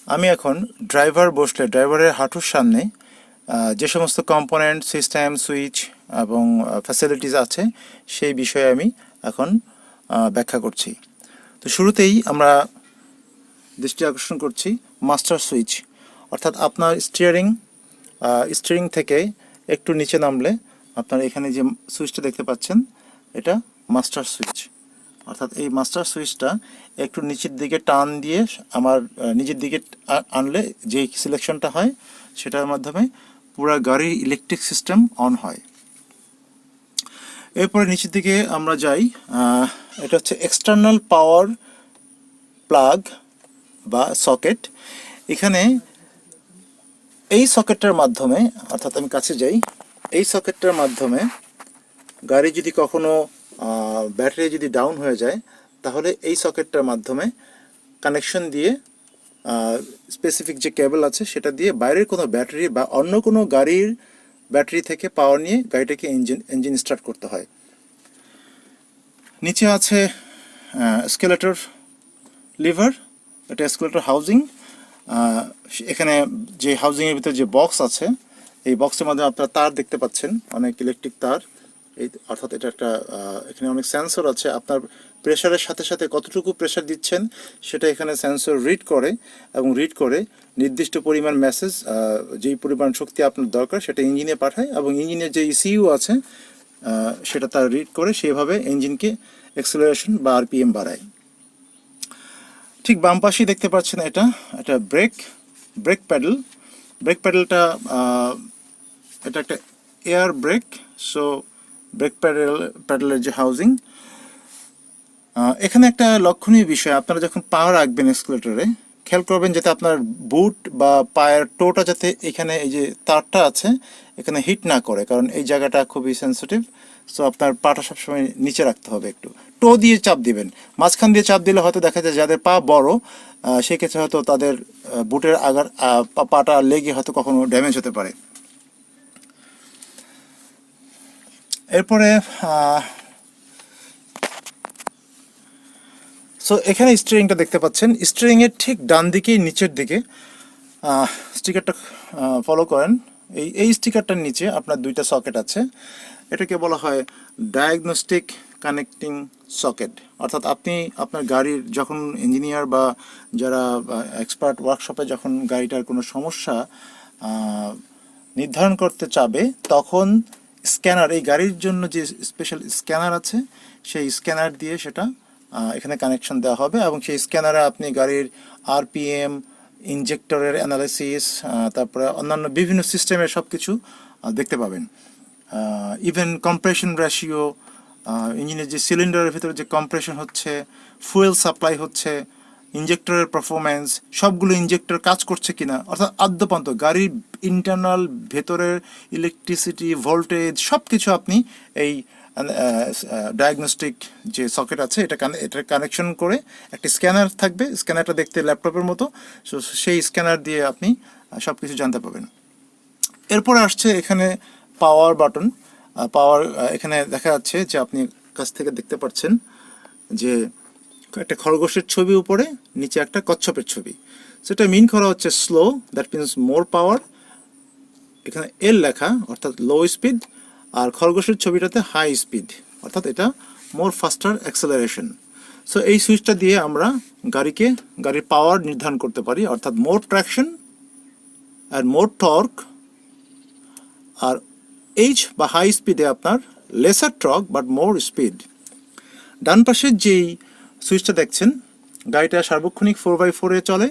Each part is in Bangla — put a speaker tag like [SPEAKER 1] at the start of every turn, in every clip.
[SPEAKER 1] আমি এখন ড্রাইভার বসলে ড্রাইভারের হাঁটুর সামনে যে সমস্ত কম্পোনেন্ট সিস্টেম সুইচ এবং ফ্যাসিলিটিস আছে সেই বিষয়ে আমি এখন ব্যাখ্যা করছি। তো শুরুতেই আমরা দৃষ্টি আকর্ষণ করছি মাস্টার সুইচ, অর্থাৎ আপনার স্টিয়ারিং থেকে একটু নিচে নামলে আপনার এখানে যে সুইচটা দেখতে পাচ্ছেন এটা মাস্টার সুইচ। অর্থাৎ এই মাস্টার সুইচটা একটু নিচের দিকে টান দিয়ে আমার নিজের দিকে আনলে যে সিলেকশনটা হয় সেটার মাধ্যমে পুরো গাড়ির ইলেকট্রিক সিস্টেম অন হয়। এরপরে নিচের দিকে আমরা যাই, এটা হচ্ছে এক্সটার্নাল পাওয়ার প্লাগ বা সকেট। এখানে এই সকেটটার মাধ্যমে, অর্থাৎ আমি কাছে যাই, এই সকেটটার মাধ্যমে গাড়ি যদি কখনো ব্যাটারি যদি ডাউন হয়ে যায় তাহলে এই সকেটটার মাধ্যমে কানেকশন দিয়ে স্পেসিফিক যে কেবল আছে সেটা দিয়ে বাইরের কোনো ব্যাটারি বা অন্য কোনো গাড়ির ব্যাটারি থেকে পাওয়ার নিয়ে গাড়িটাকে ইঞ্জিন স্টার্ট করতে হয়। নিচে আছে এসকেলেটর লিভার, এটা এসকেলেটর হাউজিং। এখানে যে হাউজিংয়ের ভিতরে যে বক্স আছে এই বক্সের মাধ্যমে আপনারা তার দেখতে পাচ্ছেন, অনেক ইলেকট্রিক তার। এই অর্থাৎ এটা একটা এখানে অনেক সেন্সর আছে, আপনার প্রেশারের সাথে সাথে কতটুকু প্রেশার দিচ্ছেন সেটা এখানে সেন্সর রিড করে এবং রিড করে নির্দিষ্ট পরিমাণ মেসেজ, যেই পরিমাণ শক্তি আপনার দরকার সেটা ইঞ্জিনে পাঠায় এবং ইঞ্জিনের যে ইসিইউ আছে সেটা তার রিড করে সেইভাবে ইঞ্জিনকে অ্যাক্সেলারেশন বা আরপিএম বাড়ায়। ঠিক বাম পাশেই দেখতে পাচ্ছেন এটা ব্রেক প্যাডেলটা এটা একটা এয়ার ব্রেক। সো ব্রেক প্যাডেলের যে হাউজিং, এখানে একটা লক্ষণীয় বিষয়, আপনারা যখন পা রাখবেন এক্সকেলেটরে খেয়াল করবেন যাতে আপনার বুট বা পায়ের টোটা যাতে এখানে এই যে তারটা আছে এখানে হিট না করে, কারণ এই জায়গাটা খুবই সেন্সিটিভ। সো আপনার পাটা সবসময় নিচে রাখতে হবে, একটু টো দিয়ে চাপ দিবেন। মাঝখান দিয়ে চাপ দিলে হয়তো দেখা যায় যাদের পা বড় সেক্ষেত্রে হয়তো তাদের বুটের আগার পাটা লেগে হয়তো কখনো ড্যামেজ হতে পারে। এরপরে সো এখানে স্টিয়ারিংটা দেখতে পাচ্ছেন, স্টিয়ারিংয়ের ঠিক ডান দিকে নিচের দিকে স্টিকারটা ফলো করেন। এই স্টিকারটার নিচে আপনার দুইটা সকেট আছে, এটাকে বলা হয় ডায়াগনস্টিক কানেক্টিং সকেট। অর্থাৎ আপনি আপনার গাড়ির যখন ইঞ্জিনিয়ার বা যারা এক্সপার্ট ওয়ার্কশপে যখন গাড়িটার কোনো সমস্যা নির্ধারণ করতে চাবে তখন স্ক্যানার, এই গাড়ির জন্য যে স্পেশাল স্ক্যানার আছে সেই স্ক্যানার দিয়ে সেটা এখানে কানেকশন দেওয়া হবে এবং সেই স্ক্যানারে আপনি গাড়ির আরপিএম, ইনজেক্টরের অ্যানালাইসিস, তারপরে অন্যান্য বিভিন্ন সিস্টেমের সব কিছু দেখতে পাবেন। ইভেন কম্প্রেশন রেশিও, ইঞ্জিনের যে সিলিন্ডারের ভিতরে যে কম্প্রেশন হচ্ছে, ফুয়েল সাপ্লাই হচ্ছে, ইঞ্জেক্টরের পারফরমেন্স, সবগুলো ইঞ্জেক্টর কাজ করছে কিনা, অর্থাৎ আদ্যপান্ত গাড়ির ইন্টারনাল ভেতরের ইলেকট্রিসিটি, ভোল্টেজ সব কিছু আপনি এই ডায়াগনস্টিক যে সকেট আছে এটা কানেকশন করে একটা স্ক্যানার থাকবে, স্ক্যানারটা দেখতে ল্যাপটপের মতো, সো সেই স্ক্যানার দিয়ে আপনি সব কিছু জানতে পারবেন। এরপর আসছে এখানে পাওয়ার বাটন। এখানে দেখা যাচ্ছে যে আপনি কাছ থেকে দেখতে পাচ্ছেন যে একটা খরগোশের ছবি উপরে, নিচে একটা কচ্ছপের ছবি। সেটা মিন করা হচ্ছে স্লো, দ্যাট মিনস মোর পাওয়ার। এখানে এল লেখা অর্থাৎ লো স্পিড, আর খরগোশের ছবিটাতে হাই স্পিড অর্থাৎ এটা মোর ফাস্টার অ্যাক্সেলারেশন। সো এই সুইচটা দিয়ে আমরা গাড়ির পাওয়ার নির্ধারণ করতে পারি, অর্থাৎ মোর ট্র্যাকশন আর মোর টর্ক। আর এইচ বা হাই স্পিডে আপনার lesser torque but more speed. ডান পাশের যেই সুইচটা দেখছেন, গাড়িটা সার্বক্ষণিক 4x4-এ চলে।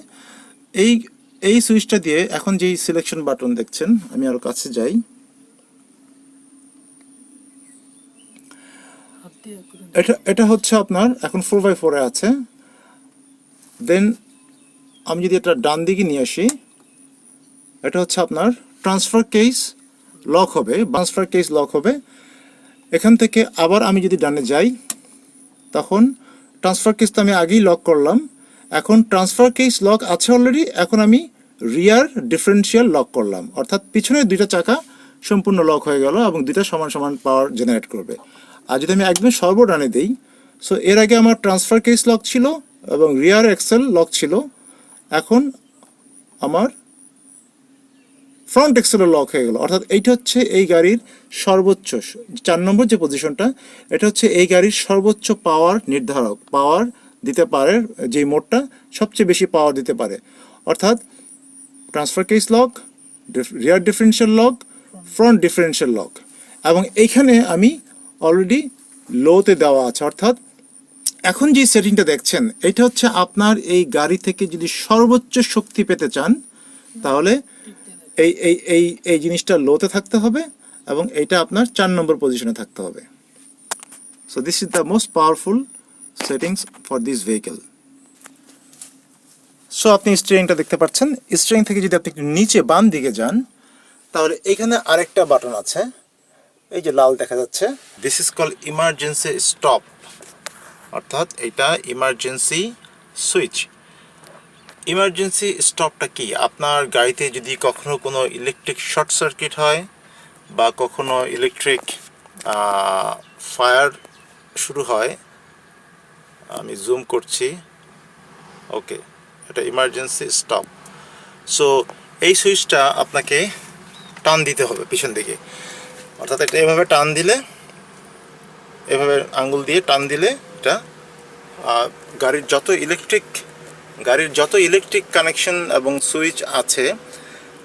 [SPEAKER 1] এই সুইচটা দিয়ে এখন যেই সিলেকশন বাটন দেখছেন, আমি আরো কাছে যাই, এটা হচ্ছে আপনার এখন 4x4-এ আছে। দেন আমি যদি এটা ডান দিকে নিয়ে আসি, এটা হচ্ছে আপনার ট্রান্সফার কেস লক হবে। এখান থেকে আবার আমি যদি ডানে যাই তখন ট্রান্সফার কেস তো আমি আগেই লক করলাম, এখন ট্রান্সফার কেস লক আছে অলরেডি, এখন আমি রিয়ার ডিফারেন্সিয়াল লক করলাম, অর্থাৎ পিছনের দুইটা চাকা সম্পূর্ণ লক হয়ে গেল এবং দুইটা সমান সমান পাওয়ার জেনারেট করবে। আর যদি আমি একদম সর্বডানে দিই, সো এর আগে আমার ট্রান্সফার কেস লক ছিল এবং রিয়ার এক্সেল লক ছিল, এখন আমার ফ্রন্ট এক্সেলের লক হয়ে গেল। অর্থাৎ এইটা হচ্ছে এই গাড়ির সর্বোচ্চ 4 নম্বর যে পজিশনটা, এটা হচ্ছে এই গাড়ির সর্বোচ্চ পাওয়ার নির্ধারক, পাওয়ার দিতে পারে যে মোডটা সবচেয়ে বেশি পাওয়ার দিতে পারে। অর্থাৎ transfer case lock, rear differential lock, front differential lock, এবং এইখানে আমি অলরেডি লোতে দেওয়া আছে। অর্থাৎ এখন যে সেটিংটা দেখছেন এটা হচ্ছে আপনার এই গাড়ি থেকে যদি সর্বোচ্চ শক্তি পেতে চান তাহলে এই এই এই এই জিনিসটা লোতে থাকতে হবে এবং এইটা আপনার 4 নম্বর পজিশনে থাকতে হবে। So this is the most powerful settings for this vehicle. So আপনি স্টিয়ারিংটা দেখতে পাচ্ছেন। স্টিয়ারিং থেকে যদি আপনি একটু নিচে বাম দিকে যান তাহলে এখানে আরেকটা বাটন আছে, এই যে লাল দেখা যাচ্ছে, this is call emergency stop, অর্থাৎ এটা ইমার্জেন্সি সুইচ। ইমার্জেন্সি স্টপটা কি? আপনার গাড়িতে যদি কখনো কোনো ইলেকট্রিক শর্ট সার্কিট হয় বা কখনো ইলেকট্রিক ফায়ার শুরু হয়, আমি জুম করছি, ওকে, এটা ইমার্জেন্সি স্টপ। সো এই সুইচটা আপনাকে টান দিতে হবে পিছন দিকে, অর্থাৎ এটা এভাবে টান দিলে, এভাবে আঙ্গুল দিয়ে টান দিলে এটা গাড়ির যত ইলেকট্রিক কানেকশন এবং সুইচ আছে,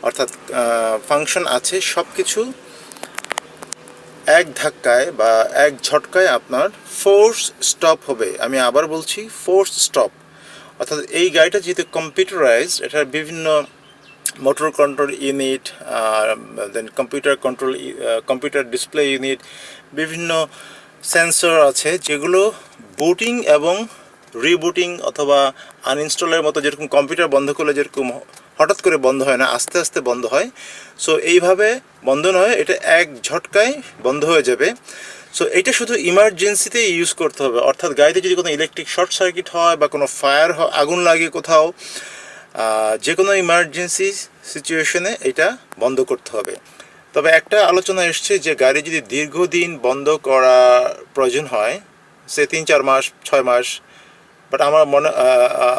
[SPEAKER 1] অর্থাৎ ফাংশন আছে, সব কিছু এক ধাক্কায় বা এক ঝটকায় আপনার ফোর্স স্টপ হবে। আমি আবার বলছি, ফোর্স স্টপ। অর্থাৎ এই গাড়িটা যেহেতু কম্পিউটারাইজড, এটার বিভিন্ন মোটর কন্ট্রোল ইউনিট, দেন কম্পিউটার ডিসপ্লে ইউনিট, বিভিন্ন সেন্সর আছে যেগুলো বুটিং এবং রিবুটিং অথবা আনইনস্টলের মতো, যেরকম কম্পিউটার বন্ধ করলে যেরকম হঠাৎ করে বন্ধ হয় না, আস্তে আস্তে বন্ধ হয়, সো এইভাবে বন্ধ নয়, এটা এক ঝটকায় বন্ধ হয়ে যাবে। সো এইটা শুধু ইমার্জেন্সিতে ইউজ করতে হবে, অর্থাৎ গাড়িতে যদি কোনো ইলেকট্রিক শর্ট সার্কিট হয় বা কোনো ফায়ার হয়, আগুন লাগে কোথাও, যে কোনো ইমার্জেন্সি সিচুয়েশনে এটা বন্ধ করতে হবে। তবে একটা আলোচনা এসছে যে গাড়ি যদি দীর্ঘদিন বন্ধ করা প্রয়োজন হয়, সে 3-4 মাস 6 মাস, বাট আমার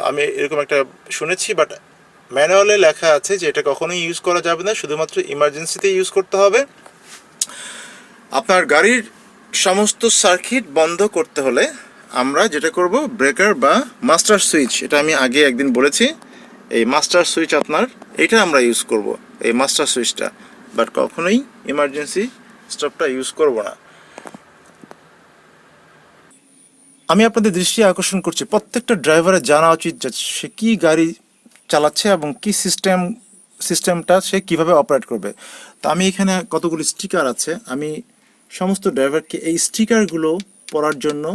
[SPEAKER 1] আমি এরকম একটা শুনেছি, বাট ম্যানুয়ালে লেখা আছে যে এটা কখনোই ইউজ করা যাবে না, শুধুমাত্র ইমার্জেন্সিতে ইউজ করতে হবে। আপনার গাড়ির সমস্ত সার্কিট বন্ধ করতে হলে আমরা যেটা করব, ব্রেকার বা মাস্টার সুইচ, এটা আমি আগে একদিন বলেছি, এই মাস্টার সুইচ আপনার এটা আমরা ইউজ করব, এই মাস্টার সুইচটা, বাট কখনোই ইমার্জেন্সি স্টপটা ইউজ করব না। আমি আপনাদের দৃষ্টি আকর্ষণ করছি, প্রত্যেকটা ড্রাইভারের জানা উচিত যে সে কী গাড়ি চালাচ্ছে এবং কী সিস্টেমটা সে কীভাবে অপারেট করবে। তো আমি এখানে কতগুলি স্টিকার আছে, আমি সমস্ত ড্রাইভারকে এই স্টিকারগুলো পড়ার জন্য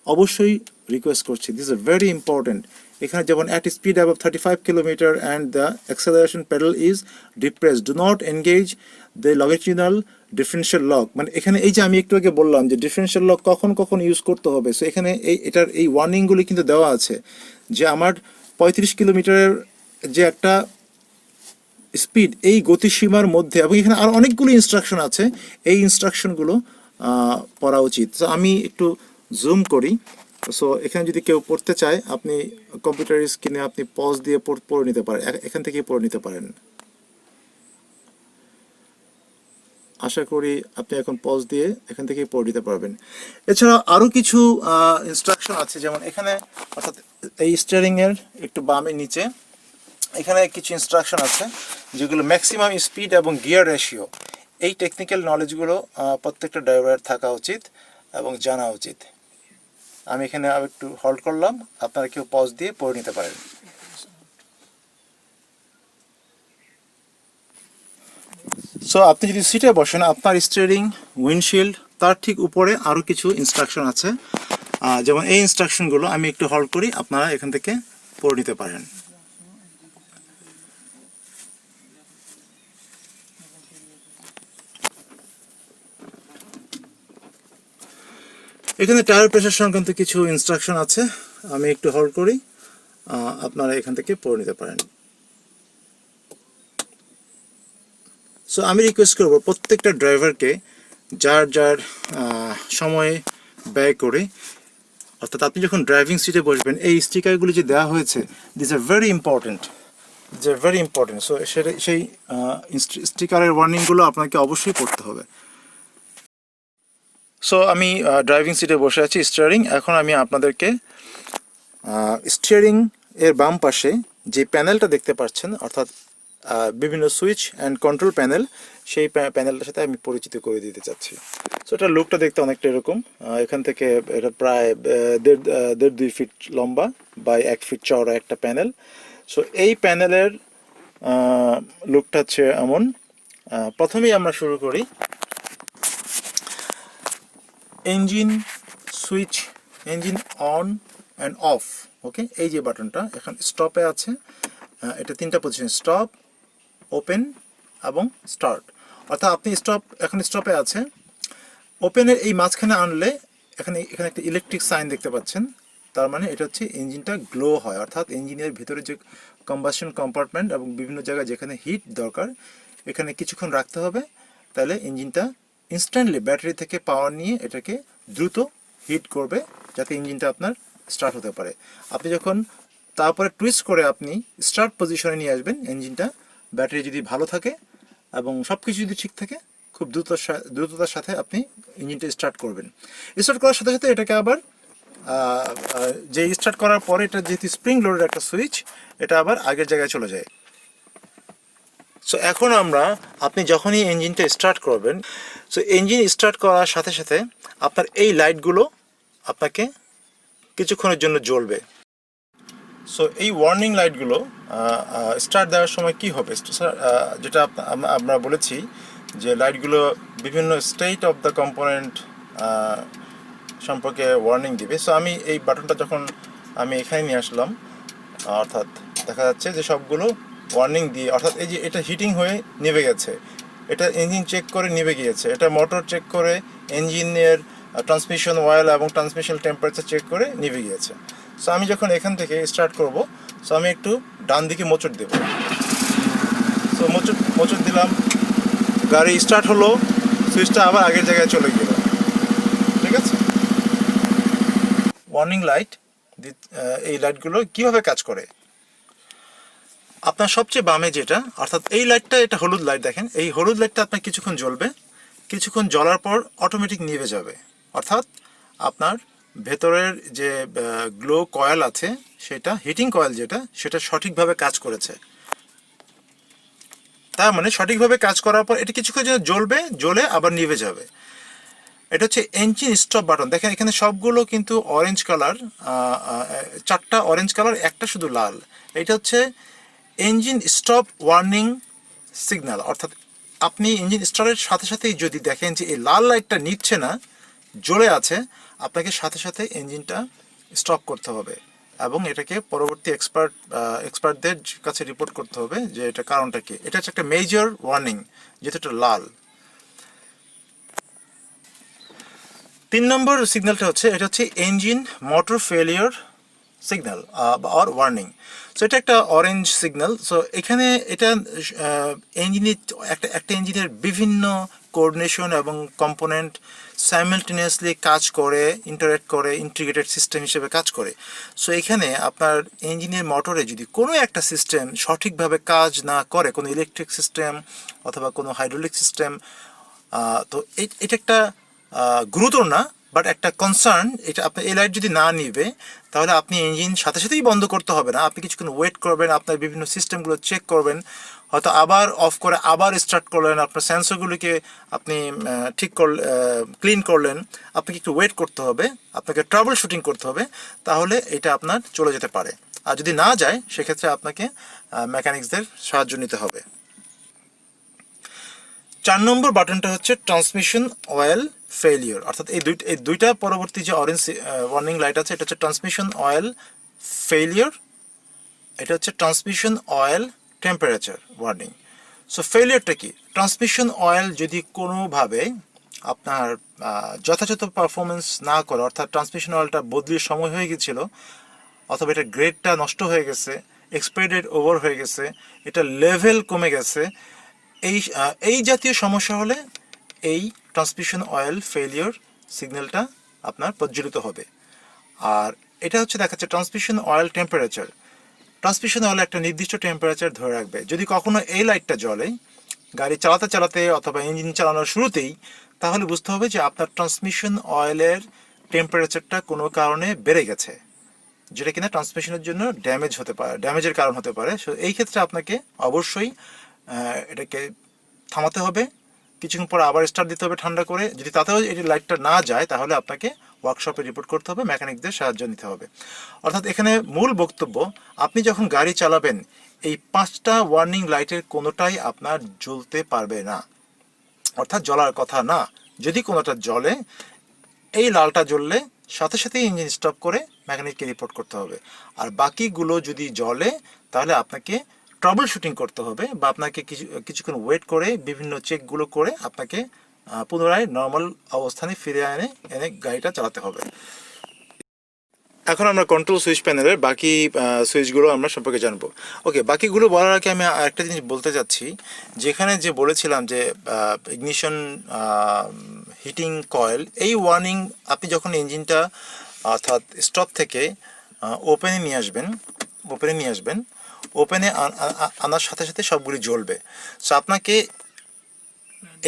[SPEAKER 1] অবশ্যই রিকোয়েস্ট করছি। This is very important. এখানে যেমন at speed above 35 kilometre and the acceleration pedal is depressed, do not engage the longitudinal differential lock. মানে এখানে এই যে আমি একটু আগে বললাম যে ডিফারেন্সিয়াল লক কখন কখন ইউজ করতে হবে, সো এখানে এটার এই ওয়ার্নিংগুলি কিন্তু দেওয়া আছে যে আমার 35 কিলোমিটারের যে একটা স্পিড, এই গতিসীমার মধ্যে, এবং এখানে আরও অনেকগুলো ইনস্ট্রাকশন আছে, এই ইনস্ট্রাকশনগুলো পড়া উচিত। তো আমি একটু জুম করি। সো এখানে যদি কেউ পড়তে চায়, আপনি কম্পিউটার স্ক্রিনে আপনি পজ দিয়ে পড়ে নিতে পারেন, এখান থেকেই পড়ে নিতে পারেন। আশা করি আপনি এখন পজ দিয়ে এখান থেকেই পড়ে নিতে পারবেন। এছাড়া আরও কিছু ইনস্ট্রাকশন আছে, যেমন এখানে, অর্থাৎ এই স্টিয়ারিংয়ের একটু বামে নিচে এখানে কিছু ইনস্ট্রাকশন আছে যেগুলো ম্যাক্সিমাম স্পিড এবং গিয়ার রেশিও, এই টেকনিক্যাল নলেজগুলো প্রত্যেকটা ড্রাইভারের থাকা উচিত এবং জানা উচিত। আমি এখানে একটু হোল্ড করলাম, আপনারা কেউ পজ দিয়ে পড়ে নিতে পারেন। সো আপনি যদি সিটে বসেন, আপনার স্টিয়ারিং উইন্ডশিল্ড তার ঠিক উপরে আরও কিছু ইনস্ট্রাকশন আছে, যেমন এই ইনস্ট্রাকশনগুলো আমি একটু হোল্ড করি, আপনারা এখান থেকে পড়ে নিতে পারেন। এখানে টায়ার প্রেশার সংক্রান্ত কিছু ইনস্ট্রাকশন আছে, আমি একটু হোল্ড করি, আপনারা এখান থেকে পড়ে নিতে পারেন। সো আমি রিকোয়েস্ট করব প্রত্যেকটা ড্রাইভারকে যার যার সময় ব্যয় করে, অর্থাৎ আপনি যখন ড্রাইভিং সিটে বসবেন, এই স্টিকারগুলি যে দেওয়া হয়েছে, দিস আর ভেরি ইম্পর্টেন্ট। যে ভেরি ইম্পর্টেন্ট। সো সেই স্টিকারের ওয়ার্নিংগুলো আপনাকে অবশ্যই পড়তে হবে। সো আমি ড্রাইভিং সিটে বসে আছি, স্টিয়ারিং। এখন আমি আপনাদেরকে স্টিয়ারিং এর বাম পাশে যে প্যানেলটা দেখতে পাচ্ছেন, অর্থাৎ বিভিন্ন সুইচ অ্যান্ড কন্ট্রোল প্যানেল, সেই প্যানেলটার সাথে আমি পরিচিত করে দিতে চাচ্ছি। সো এটা লুকটা দেখতে অনেকটা এরকম। এখান থেকে এটা প্রায় দেড় 2 ফিট লম্বা বাই 1 ফিট চওড়া একটা প্যানেল। সো এই প্যানেলের লুকটা হচ্ছে এমন। প্রথমেই আমরা শুরু করি engine switch, engine on and off. Okay, এই যে বাটনটা এখন স্টপে আছে, এটা 3টা পজিশন: স্টপ, ওপেন এবং স্টার্ট। অর্থাৎ আপনি এখন স্টপে আছে, ওপেনের এই মাঝখানে আনলে এখানে একটা ইলেকট্রিক সাইন দেখতে পাচ্ছেন। তার মানে এটা হচ্ছে ইঞ্জিনটা গ্লো হয়, অর্থাৎ ইঞ্জিনের ভিতরে যে কম্বাসন কম্পার্টমেন্ট এবং বিভিন্ন জায়গায় যেখানে হিট দরকার, এখানে কিছুক্ষণ রাখতে হবে। তাহলে ইঞ্জিনটা ইনস্ট্যান্টলি ব্যাটারি থেকে পাওয়ার নিয়ে এটাকে দ্রুত হিট করবে, যাতে ইঞ্জিনটা আপনার স্টার্ট হতে পারে। আপনি যখন তারপরে টুইস্ট করে আপনি স্টার্ট পজিশনে নিয়ে আসবেন ইঞ্জিনটা, ব্যাটারি যদি ভালো থাকে এবং সব কিছু যদি ঠিক থাকে, খুব দ্রুততার সাথে আপনি ইঞ্জিনটা স্টার্ট করবেন। স্টার্ট করার সাথে সাথে এটাকে আবার যে স্টার্ট করার পরে এটা যেহেতু স্প্রিং লোডের একটা সুইচ, এটা আবার আগের জায়গায় চলে যায়। সো এখন আপনি যখনই ইঞ্জিনটা স্টার্ট করবেন, সো ইঞ্জিন স্টার্ট করার সাথে সাথে আপনার এই লাইটগুলো আপনাকে কিছুক্ষণের জন্য জ্বলবে। সো এই ওয়ার্নিং লাইটগুলো স্টার্ট দেওয়ার সময় কি হবে, যেটা আমরা বলেছি যে লাইটগুলো বিভিন্ন স্টেট অফ দ্য কম্পোনেন্ট সম্পর্কে ওয়ার্নিং দিবে। সো আমি এই বাটনটা যখন আমি এখানে নিয়ে আসলাম, অর্থাৎ দেখা যাচ্ছে যে সবগুলো ওয়ার্নিং দিয়ে, অর্থাৎ এই যে এটা হিটিং হয়ে নিভে গেছে, এটা ইঞ্জিন চেক করে নিভে গিয়েছে, এটা মোটর চেক করে ইঞ্জিনের ট্রান্সমিশন অয়েল এবং ট্রান্সমিশন টেম্পারেচার চেক করে নিভে গিয়েছে। সো আমি যখন এখান থেকে স্টার্ট করব, সো আমি একটু ডান দিকে মোচড় দেব। সো মোচড় দিলাম, গাড়ি স্টার্ট হলো, সুইচটা আবার আগের জায়গায় চলে গেল। ঠিক আছে। ওয়ার্নিং লাইট, এই লাইটগুলো কিভাবে কাজ করে, আপনার সবচেয়ে বামে যেটা, অর্থাৎ এই লাইটটা, এটা হলুদ লাইট দেখেন, এই হলুদ লাইটটা আপনার কিছুক্ষণ জ্বলবে, কিছুক্ষণ জ্বলার পর অটোমেটিক নিভে যাবে। অর্থাৎ আপনার ভেতরের যে গ্লো কয়েল আছে, সেটা হিটিং কয়েল যেটা, সেটা সঠিকভাবে কাজ করেছে। তার মানে সঠিকভাবে কাজ করার পর এটা কিছুক্ষণ জন্য জ্বলবে, জ্বলে আবার নিভে যাবে। এটা হচ্ছে ইঞ্জিন স্টপ বাটন। দেখেন এখানে সবগুলো কিন্তু অরেঞ্জ কালার, 4টা অরেঞ্জ কালার, একটা শুধু লাল। এটা হচ্ছে ইঞ্জিন স্টপ ওয়ার্নিং সিগন্যাল। অর্থাৎ আপনি ইঞ্জিন স্টার্টের সাথে সাথেই যদি দেখেন যে এই লাল লাইটটা নিচ্ছে না, জ্বলে আছে, আপনাকে সাথে সাথে ইঞ্জিনটা স্টপ করতে হবে এবং এটাকে পরবর্তী এক্সপার্টদের কাছে রিপোর্ট করতে হবে যে এটা কারণটা কি। এটা হচ্ছে একটা মেজর ওয়ার্নিং, যেহেতু এটা লাল। 3 নম্বর সিগন্যালটা হচ্ছে, এটা হচ্ছে engine motor failure signal or warning. So এটা একটা অরেঞ্জ সিগন্যাল। সো এখানে এটা ইঞ্জিনের একটা ইঞ্জিনের বিভিন্ন কোঅর্ডিনেশন এবং কম্পোনেন্ট সাইমালটেনিয়াসলি কাজ করে, ইন্টারেক্ট করে, ইন্টিগ্রেটেড সিস্টেম হিসেবে কাজ করে। সো এখানে আপনার ইঞ্জিনের মোটরে যদি কোনো একটা সিস্টেম সঠিকভাবে কাজ না করে, কোনো ইলেকট্রিক সিস্টেম অথবা কোনো হাইড্রোলিক সিস্টেম, তো এটা একটা গুরুতর না, বাট একটা কনসার্ন। এটা আপনার এই লাইট যদি না নিবে, তাহলে আপনি ইঞ্জিন সাথে সাথেই বন্ধ করতে হবে না, আপনি কিছুক্ষণ ওয়েট করবেন, আপনার বিভিন্ন সিস্টেমগুলো চেক করবেন, হয়তো আবার অফ করে আবার স্টার্ট করলেন, আপনার সেন্সরগুলিকে আপনি ক্লিন করলেন, আপনাকে একটু ওয়েট করতে হবে, আপনাকে ট্রাবল শুটিং করতে হবে, তাহলে এটা আপনার চলে যেতে পারে। আর যদি না যায়, সেক্ষেত্রে আপনাকে মেকানিক্সদের সাহায্য নিতে হবে। 4 নম্বর বাটনটা হচ্ছে ট্রান্সমিশন অয়েল ফেলিওর। অর্থাৎ এই দুইটা পরবর্তী যে অরেঞ্জ ওয়ার্নিং লাইট আছে, এটা হচ্ছে ট্রান্সমিশন অয়েল ফেলিওর, এটা হচ্ছে transmission oil temperature warning. So ফেলিওরটা কি, ট্রান্সমিশন অয়েল যদি কোনোভাবে আপনার যথাযথ পারফরমেন্স না করে, অর্থাৎ ট্রান্সমিশন অয়েলটা বদলির সময় হয়ে গেছিল, অথবা এটা গ্রেডটা নষ্ট হয়ে গেছে, এক্সপায়ারি ডেট ওভার হয়ে গেছে, এটা লেভেল কমে গেছে, এই জাতীয় সমস্যা হলে এই ট্রান্সমিশন অয়েল ফেলিওর সিগন্যালটা আপনার প্রজ্বলিত হবে। আর এটা হচ্ছে দেখাচ্ছে transmission oil temperature. Transmission oil একটা নির্দিষ্ট টেম্পারেচার ধরে রাখবে। যদি কখনো এই লাইটটা জ্বলে গাড়ি চালাতে চালাতে অথবা ইঞ্জিন চালানোর শুরুতেই, তাহলে বুঝতে হবে যে আপনার ট্রান্সমিশন অয়েলের টেম্পারেচারটা কোনো কারণে বেড়ে গেছে, যেটা কিনা ট্রান্সমিশনের জন্য ড্যামেজ হতে পারে, ড্যামেজের কারণ হতে পারে। সো এই ক্ষেত্রে আপনাকে অবশ্যই এটাকে থামাতে হবে, কিছুক্ষণ পর আবার স্টার্ট দিতে হবে ঠান্ডা করে। যদি তাতেও এই লাইটটা না যায় তাহলে আপনাকে ওয়ার্কশপে রিপোর্ট করতে হবে, মেকানিকদের সাহায্য নিতে হবে। অর্থাৎ এখানে মূল বক্তব্য, আপনি যখন গাড়ি চালাবেন এই 5টা ওয়ার্নিং লাইটের কোনোটাই আপনার জ্বলতে পারবে না, অর্থাৎ জ্বলার কথা না। যদি কোনোটা জ্বলে, এই লালটা জ্বললে সাথে সাথে ইঞ্জিন স্টপ করে মেকানিককে রিপোর্ট করতে হবে। আর বাকিগুলো যদি জ্বলে তাহলে আপনাকে ট্রাবল শুটিং করতে হবে, বা আপনাকে কিছুক্ষণ ওয়েট করে বিভিন্ন চেকগুলো করে আপনাকে পুনরায় নর্মাল অবস্থানে ফিরে এনে গাড়িটা চালাতে হবে। এখন আমরা কন্ট্রোল সুইচ প্যানেলের বাকি সুইচগুলো আমরা সম্পর্কে জানবো। ওকে, বাকিগুলো বলার আগে আমি আরেকটা জিনিস বলতে চাচ্ছি। যেখানে যে বলেছিলাম যে ইগনিশন হিটিং কয়েল, এই ওয়ার্নিং আপনি যখন ইঞ্জিনটা অর্থাৎ স্টপ থেকে ওপেনে নিয়ে আসবেন, ওপেনে আনার সাথে সাথে সবগুলি জ্বলবে। সো আপনাকে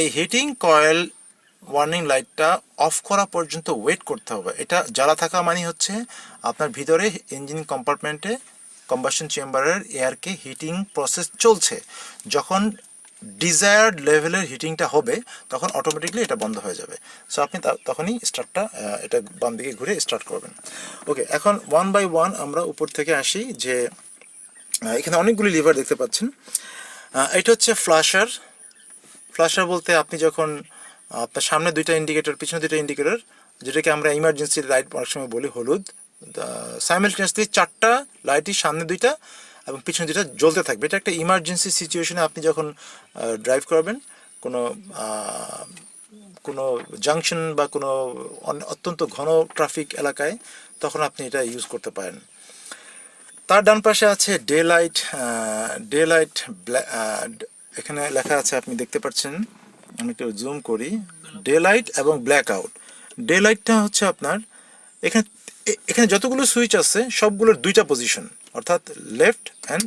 [SPEAKER 1] এই হিটিং কয়েল ওয়ার্নিং লাইটটা অফ করা পর্যন্ত ওয়েট করতে হবে। এটা জ্বালা থাকা মানে হচ্ছে আপনার ভিতরে ইঞ্জিন কম্পার্টমেন্টে কম্বাসন চেম্বারের এয়ারকে হিটিং প্রসেস চলছে। যখন ডিজায়ার্ড লেভেলের হিটিংটা হবে তখন অটোমেটিকলি এটা বন্ধ হয়ে যাবে। সো আপনি তখনই স্টার্টটা এটা বাম দিকে ঘুরে স্টার্ট করবেন। ওকে, এখন ওয়ান বাই ওয়ান আমরা উপর থেকে আসি। যে এখানে অনেকগুলি লিভার দেখতে পাচ্ছেন। এটা হচ্ছে ফ্ল্যাশার বলতে আপনি যখন আপনার সামনে দুইটা ইন্ডিকেটর, পিছনে দুইটা ইন্ডিকেটর, যেটাকে আমরা ইমার্জেন্সি লাইট অনেক সময় বলি, হলুদ, সাইমালটেনিয়াসলি 4টা লাইটই, সামনে দুইটা এবং পিছনে দুইটা জ্বলতে থাকবে। এটা একটা ইমার্জেন্সি সিচুয়েশনে আপনি যখন ড্রাইভ করবেন কোনো জাংশন বা কোনো অত্যন্ত ঘন ট্রাফিক এলাকায়, তখন আপনি এটা ইউজ করতে পারেন। তার ডান পাশে আছে ডে লাইট, এখানে লেখা আছে, আপনি দেখতে পাচ্ছেন, আমি একটু জুম করি, ডে লাইট এবং ব্ল্যাক আউট। ডে লাইটটা হচ্ছে আপনার এখানে যতগুলো সুইচ আছে সবগুলোর দুইটা পজিশন, অর্থাৎ লেফট অ্যান্ড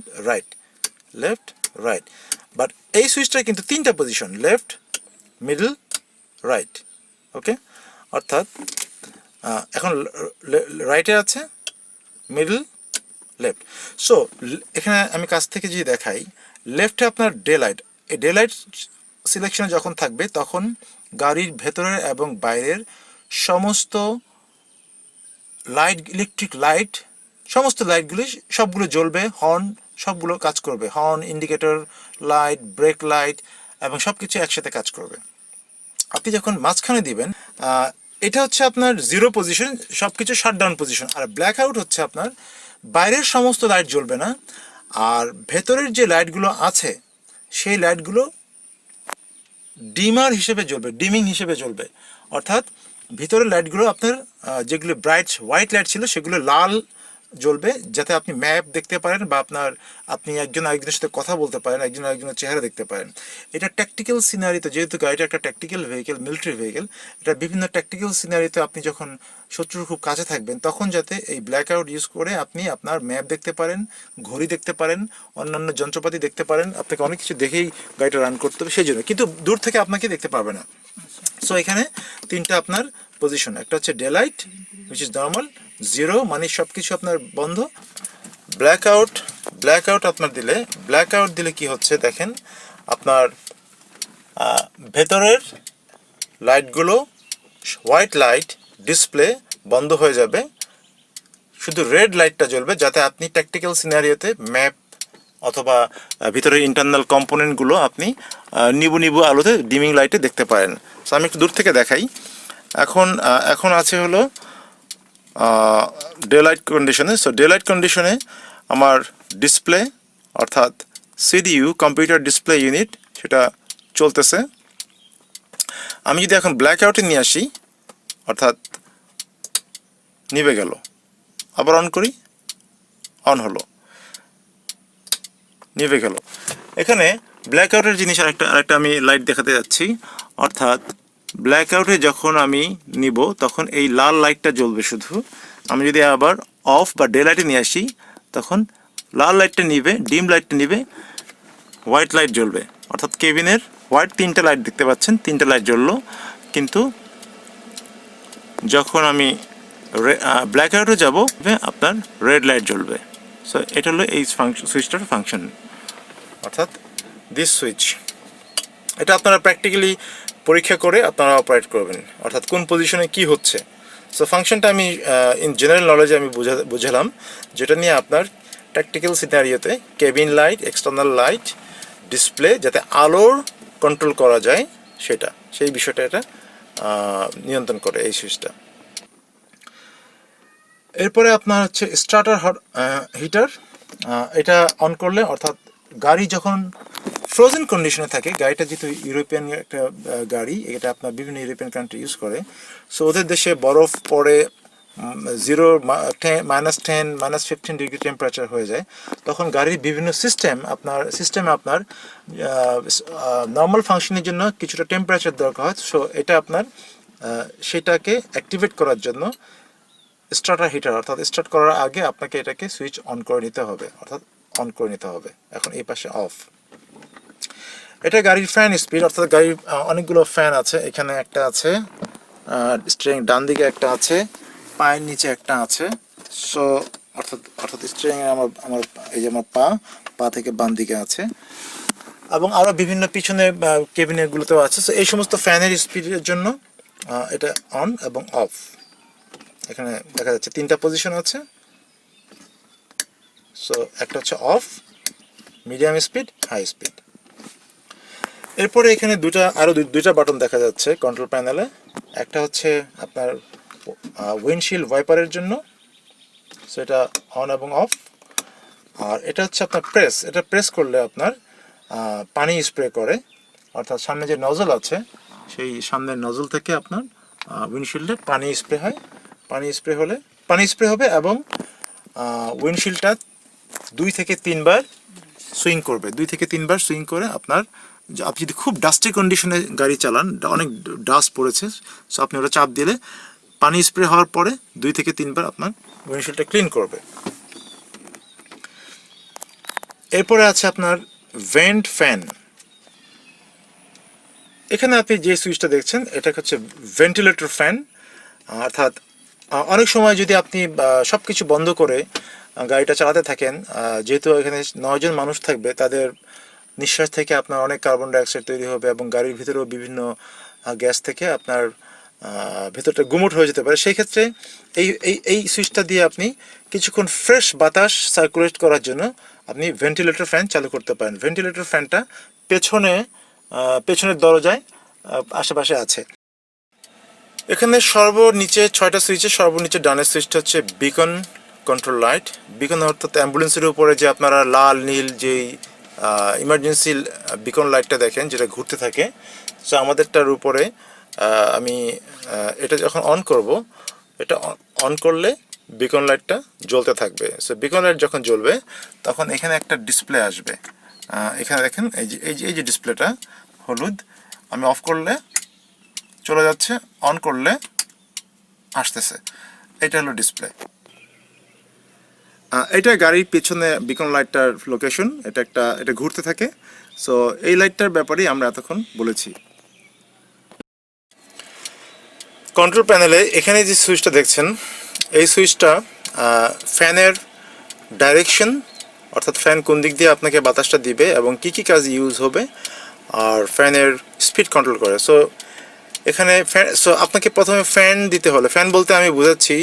[SPEAKER 1] রাইট, বাট এই সুইচটার কিন্তু 3টা পজিশন, লেফট, মিডল, রাইট। ওকে, অর্থাৎ এখন রাইটে আছে, মিডল, লেফট। সো এখানে আমি কাছ থেকে যদি দেখাই, লেফটে আপনার ডে লাইট, এই ডে লাইট সিলেকশনে যখন থাকবে তখন গাড়ির ভেতরের এবং বাইরের সমস্ত লাইট, ইলেকট্রিক লাইট, সমস্ত লাইটগুলি সবগুলো জ্বলবে, হর্ন সবগুলো কাজ করবে, horn, indicator light, break light এবং সব কিছু একসাথে কাজ করবে। আপনি যখন মাঝখানে দিবেন, এটা হচ্ছে আপনার জিরো পজিশন, সব কিছু শাটডাউন পজিশন। আর ব্ল্যাক আউট হচ্ছে আপনার বাইরের সমস্ত লাইট জ্বলবে না, আর ভেতরের যে লাইটগুলো আছে সেই লাইটগুলো ডিমার হিসেবে জ্বলবে, ডিমিং হিসেবে জ্বলবে। অর্থাৎ ভিতরের লাইটগুলো আপনার যেগুলো ব্রাইট হোয়াইট লাইট ছিল সেগুলো লাল জ্বলবে, যাতে আপনি ম্যাপ দেখতে পারেন বা আপনি একজন আরেকজনের সাথে কথা বলতে পারেন, একজন আরেকজনের চেহারা দেখতে পারেন। এটা ট্যাকটিক্যাল সিনারিতে, যেহেতু গাড়িটা একটা ট্যাকটিক্যাল ভেহিকেল, মিলিটারি ভেহিকেল, এটা বিভিন্ন ট্যাকটিক্যাল সিনারিতে আপনি যখন শত্রুর খুব কাছে থাকবেন তখন যাতে এই ব্ল্যাক আউট ইউজ করে আপনি আপনার ম্যাপ দেখতে পারেন, ঘড়ি দেখতে পারেন, অন্যান্য যন্ত্রপাতি দেখতে পারেন। আপনাকে অনেক কিছু দেখেই গাড়িটা রান করতে হবে সেই জন্য, কিন্তু দূর থেকে আপনাকে দেখতে পারবে না। সো এখানে 3টা আপনার পজিশন, একটা হচ্ছে day light which is normal, zero মানে সব কিছু আপনার বন্ধ, ব্ল্যাক আউট আপনার দিলে, ব্ল্যাক আউট দিলে কি হচ্ছে দেখেন, আপনার ভেতরের লাইটগুলো, হোয়াইট লাইট ডিসপ্লে বন্ধ হয়ে যাবে, শুধু রেড লাইটটা জ্বলবে, যাতে আপনি ট্যাকটিক্যাল সিনারিওতে ম্যাপ অথবা ভিতরের ইন্টারনাল কম্পোনেন্টগুলো আপনি নিবু আলোতে ডিমিং লাইটে দেখতে পারেন। সো আমি একটু দূর থেকে দেখাই। এখন আছে হলো ডে লাইট কন্ডিশনে। সো ডে লাইট কন্ডিশনে আমার ডিসপ্লে অর্থাৎ সিডিইউ, কম্পিউটার ডিসপ্লে ইউনিট, সেটা চলতেছে। আমি যদি এখন ব্ল্যাক আউটে নিয়ে আসি, অর্থাৎ নিভে গেল, আবার অন করি, অন হলো, নিভে গেল। এখানে ব্ল্যাক আউটের জিনিস আরেকটা আমি লাইট দেখাতে যাচ্ছি। অর্থাৎ ব্ল্যাক আউটে যখন আমি নিব তখন এই লাল লাইটটা জ্বলবে শুধু। আমি যদি আবার অফ বা ডে লাইটে নিয়ে আসি তখন লাল লাইটটা নিবে, ডিম লাইটটা নিবে, হোয়াইট লাইট জ্বলবে। অর্থাৎ কেবিনের হোয়াইট 3টা লাইট দেখতে পাচ্ছেন, 3টা লাইট জ্বললো, কিন্তু যখন আমি ব্ল্যাক আউটে যাব আপনার রেড লাইট জ্বলবে। সো এটা হলো এই সুইচটার ফাংশন, অর্থাৎ দিস সুইচ। এটা আপনারা প্র্যাকটিক্যালি পরীক্ষা করে আপনারা অপারেট করবেন, অর্থাৎ কোন পজিশনে কি হচ্ছে। সো ফাংশনটা আমি ইন জেনারেল নলেজে আমি বুঝালাম, যেটা নিয়ে আপনার প্র্যাকটিক্যাল সিনারিওতে cabin light, external light, display যাতে আলোর কন্ট্রোল করা যায় সেটা, সেই বিষয়টা এটা নিয়ন্ত্রণ করে এই সুইচটা। এরপরে আপনার হচ্ছে স্টার্টার হিটার। এটা অন করলে, অর্থাৎ গাড়ি যখন ফ্রোজেন কন্ডিশনে থাকে, গাড়িটা যেহেতু ইউরোপিয়ান একটা গাড়ি, এটা আপনার বিভিন্ন ইউরোপিয়ান কান্ট্রি ইউজ করে, সো ওদের দেশে বরফ পড়ে 0, -10, -15 ডিগ্রি টেম্পারেচার হয়ে যায়, তখন গাড়ির বিভিন্ন সিস্টেমে আপনার নর্মাল ফাংশনের জন্য কিছুটা টেম্পারেচার দরকার হয়। সো এটা আপনার সেটাকে অ্যাক্টিভেট করার জন্য স্টার্টার হিটার, অর্থাৎ স্টার্ট করার আগে আপনাকে এটাকে সুইচ অন করে নিতে হবে, অর্থাৎ অন করে নিতে হবে। এখন এই পাশে অফ। এটা গাড়ির ফ্যান স্পিড, অর্থাৎ গাড়ির অনেকগুলো ফ্যান আছে। এখানে একটা আছে, স্টিয়ারিং ডান দিকে একটা আছে, পায়ের নিচে একটা আছে। সো অর্থাৎ স্টিয়ারিং আমার এই যে আমার পা থেকে বাম দিকে আছে, এবং আরও বিভিন্ন পিছনে কেবিনেটগুলোতেও আছে। সো এই সমস্ত ফ্যানের স্পিডের জন্য এটা অন এবং অফ। এখানে দেখা যাচ্ছে 3টা পজিশন আছে। সো একটা হচ্ছে off, medium speed, high speed. এরপরে এখানে আরও দুইটা বাটন দেখা যাচ্ছে কন্ট্রোল প্যানেলে। একটা হচ্ছে আপনার উইন্ডশিল্ড ওয়াইপারের জন্য, সো এটা অন এবং অফ। আর এটা হচ্ছে আপনার এটা প্রেস করলে আপনার পানি স্প্রে করে, অর্থাৎ সামনে যে নজল আছে সেই সামনের নজল থেকে আপনার উইন্ডশিল্ডে পানি স্প্রে হয়। পানি স্প্রে হবে এবং উইন্ডশিল্ডটা 2 থেকে 3 বার সুইং করবে। 2 থেকে 3 বার সুইং করে আপনি যদি খুব ডাস্টি কন্ডিশনে গাড়ি চালান, অনেক ডাস্ট পড়েছে, সো আপনি ওটা চাপ দিলে পানি স্প্রে হওয়ার পরে 2 থেকে 3 বার আপনার উইন্ডশিল্ডটা ক্লিন করবে। এরপরে আছে আপনার ভেন্ট ফ্যান। এখানে আপনি যে সুইচটা দেখছেন এটা হচ্ছে ভেন্টিলেটর ফ্যান। অর্থাৎ অনেক সময় যদি আপনি সব কিছু বন্ধ করে গাড়িটা চালাতে থাকেন, যেহেতু এখানে 9 জন মানুষ থাকবে, তাদের নিঃশ্বাস থেকে আপনার অনেক কার্বন ডাইঅক্সাইড তৈরি হবে এবং গাড়ির ভিতরেও বিভিন্ন গ্যাস থেকে আপনার ভেতরটা গুমোট হয়ে যেতে পারে। সেই ক্ষেত্রে এই সুইচটা দিয়ে আপনি কিছুক্ষণ ফ্রেশ বাতাস সার্কুলেট করার জন্য আপনি ভেন্টিলেটর ফ্যান চালু করতে পারেন। ভেন্টিলেটর ফ্যানটা পেছনের দরজায় আশেপাশে আছে। এখানে সর্বনিচে 6টা সুইচে সর্বনিচে ডানের সুইচটা হচ্ছে বিকন কন্ট্রোল লাইট। বিকন অর্থাৎ অ্যাম্বুলেন্সের উপরে যে আপনারা লাল নীল যেই ইমার্জেন্সি বিকন লাইটটা দেখেন যেটা ঘুরতে থাকে, সো আমাদেরটার উপরে আমি এটা যখন অন করব, এটা অন করলে বিকন লাইটটা জ্বলতে থাকবে। সো বিকন লাইট যখন জ্বলবে তখন এখানে একটা ডিসপ্লে আসবে। এখানে দেখেন এই যে ডিসপ্লেটা হলুদ, আমি অফ করলে চলে যাচ্ছে, অন করলে আসতেছে। এটা হলো ডিসপ্লে। এটা গাড়ির পেছনে বিকন লাইটটার লোকেশন, এটা ঘুরতে থাকে। সো এই লাইটটার ব্যাপারেই আমরা এতক্ষণ বলেছি। কন্ট্রোল প্যানেলে এখানে যে সুইচটা দেখছেন, এই সুইচটা ফ্যানের ডাইরেকশন, অর্থাৎ ফ্যান কোন দিক দিয়ে আপনাকে বাতাসটা দিবে এবং কি কাজ ইউজ হবে, আর ফ্যানের স্পিড কন্ট্রোল করে। সো এখানে আপনাকে প্রথমে ফ্যান দিতে হলে, ফ্যান বলতে আমি বোঝাচ্ছি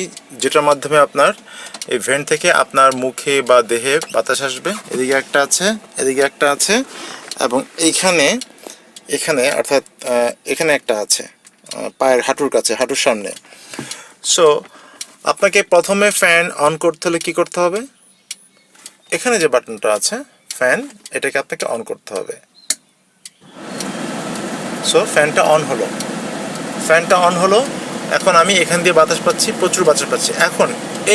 [SPEAKER 1] যেটার মাধ্যমে আপনার এই ভেন্ট থেকে আপনার মুখে বা দেহে বাতাস আসবে। এদিকে একটা আছে, এদিকে একটা আছে, এবং এখানে অর্থাৎ এখানে একটা আছে পায়ের হাঁটুর কাছে, হাঁটুর সামনে। সো আপনাকে প্রথমে ফ্যান অন করতে হলে কী করতে হবে, এখানে যে বাটনটা আছে ফ্যান, এটাকে আপনাকে অন করতে হবে। সো ফ্যানটা অন হলো। এখন আমি এখান দিয়ে বাতাস পাচ্ছি, প্রচুর বাতাস পাচ্ছি। এখন